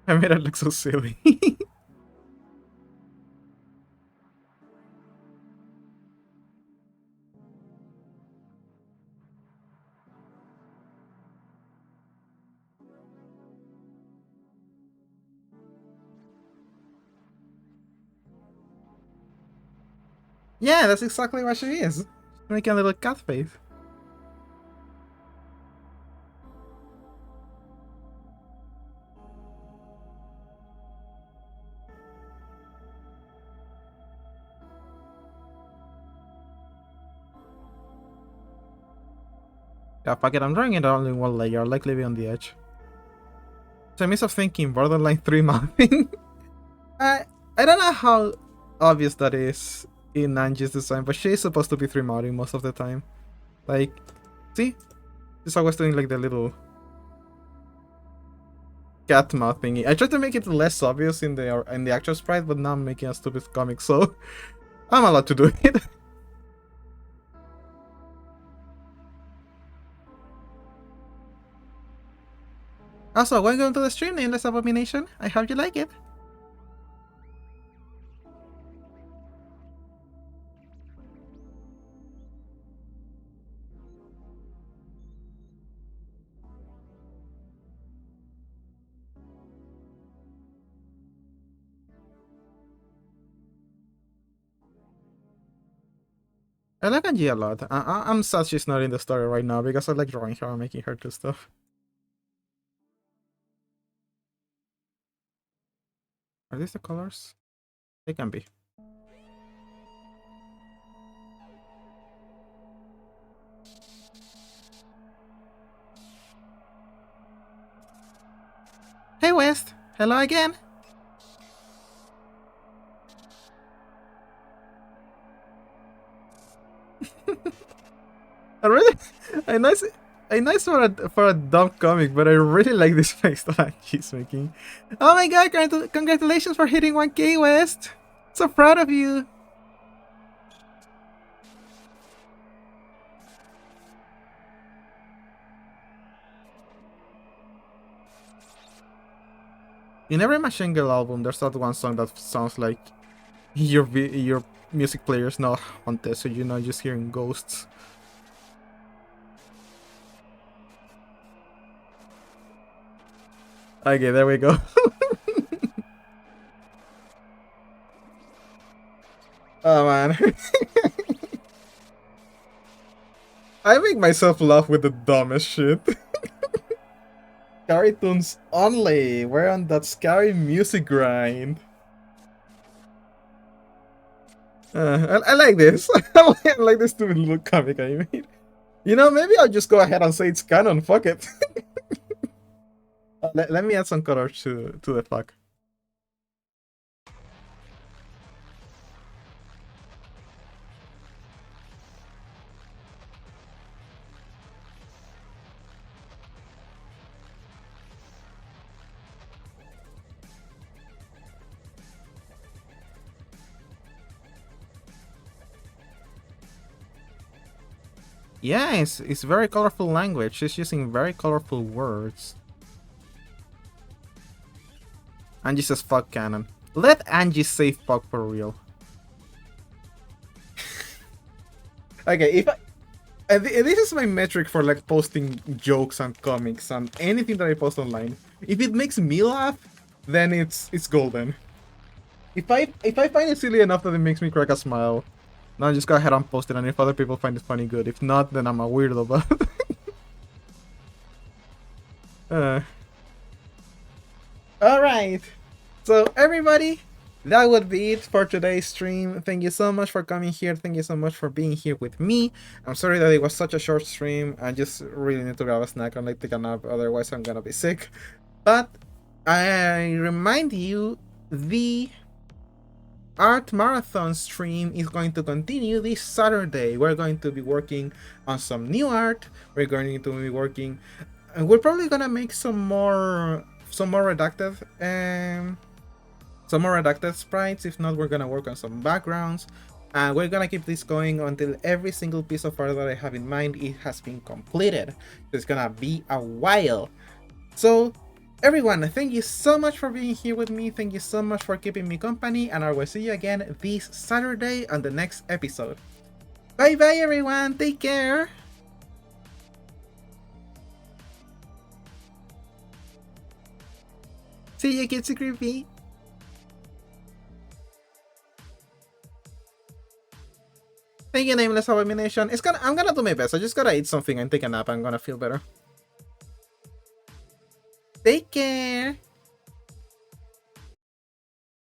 I made it look so silly. Yeah, that's exactly what she is. She's making a little cat face. Yeah, fuck it, I'm drawing it only one layer, like living on the edge. So I miss of thinking borderline 3 mapping. I I don't know how obvious that is in Angie's design, but she's supposed to be 3 modding most of the time. Like, see? She's always doing like the little cat mouth thingy. I tried to make it less obvious in the actual sprite, but now I'm making a stupid comic, so I'm allowed to do it. Also, welcome to the stream, Nameless Abomination. I hope you like it. I like Angie a lot. I'm sad she's not in the story right now because I like drawing her and making her do stuff. Are these the colors? They can be. Hey West! Hello again! I really, I nice, I nice for a dumb comic, but I really like this face that she's making. Oh my god! Congratulations for hitting 1K, West. So proud of you. In every Machine Girl album, there's that one song that sounds like your music player's not haunted, so you're not just hearing ghosts. Okay, there we go. Oh man. I make myself laugh with the dumbest shit. Scary tunes only. We're on that scary music grind. I like this. I like this stupid little comic I made. You know, maybe I'll just go ahead and say it's canon. Fuck it. Let me add some color to the fuck. Yeah, it's very colorful language. She's using very colorful words. Angie says fuck canon. Let Angie say fuck for real. Okay, if I, this is my metric for like posting jokes and comics and anything that I post online. If it makes me laugh, then it's golden. If I find it silly enough that it makes me crack a smile, now just go ahead and post it, and if other people find it funny, good. If not, then I'm a weirdo, but Alright. So everybody, that would be it for today's stream. Thank you so much for coming here. Thank you so much for being here with me. I'm sorry that it was such a short stream. I just really need to grab a snack and like take a nap, otherwise I'm gonna be sick. But I remind you, the art marathon stream is going to continue this Saturday. We're going to be working on some new art. We're going to be working, and we're probably gonna make some more redacted sprites. If not, we're gonna work on some backgrounds, and we're gonna keep this going until every single piece of art that I have in mind it has been completed. It's gonna be a while. So Everyone, thank you so much for being here with me. Thank you so much for keeping me company, and I will see you again this Saturday on the next episode. Bye bye, everyone. Take care. See you, Kitsy Creepy. Thank you, Nameless Abomination. I'm gonna do my best. I just gotta eat something and take a nap. I'm gonna feel better. Take care.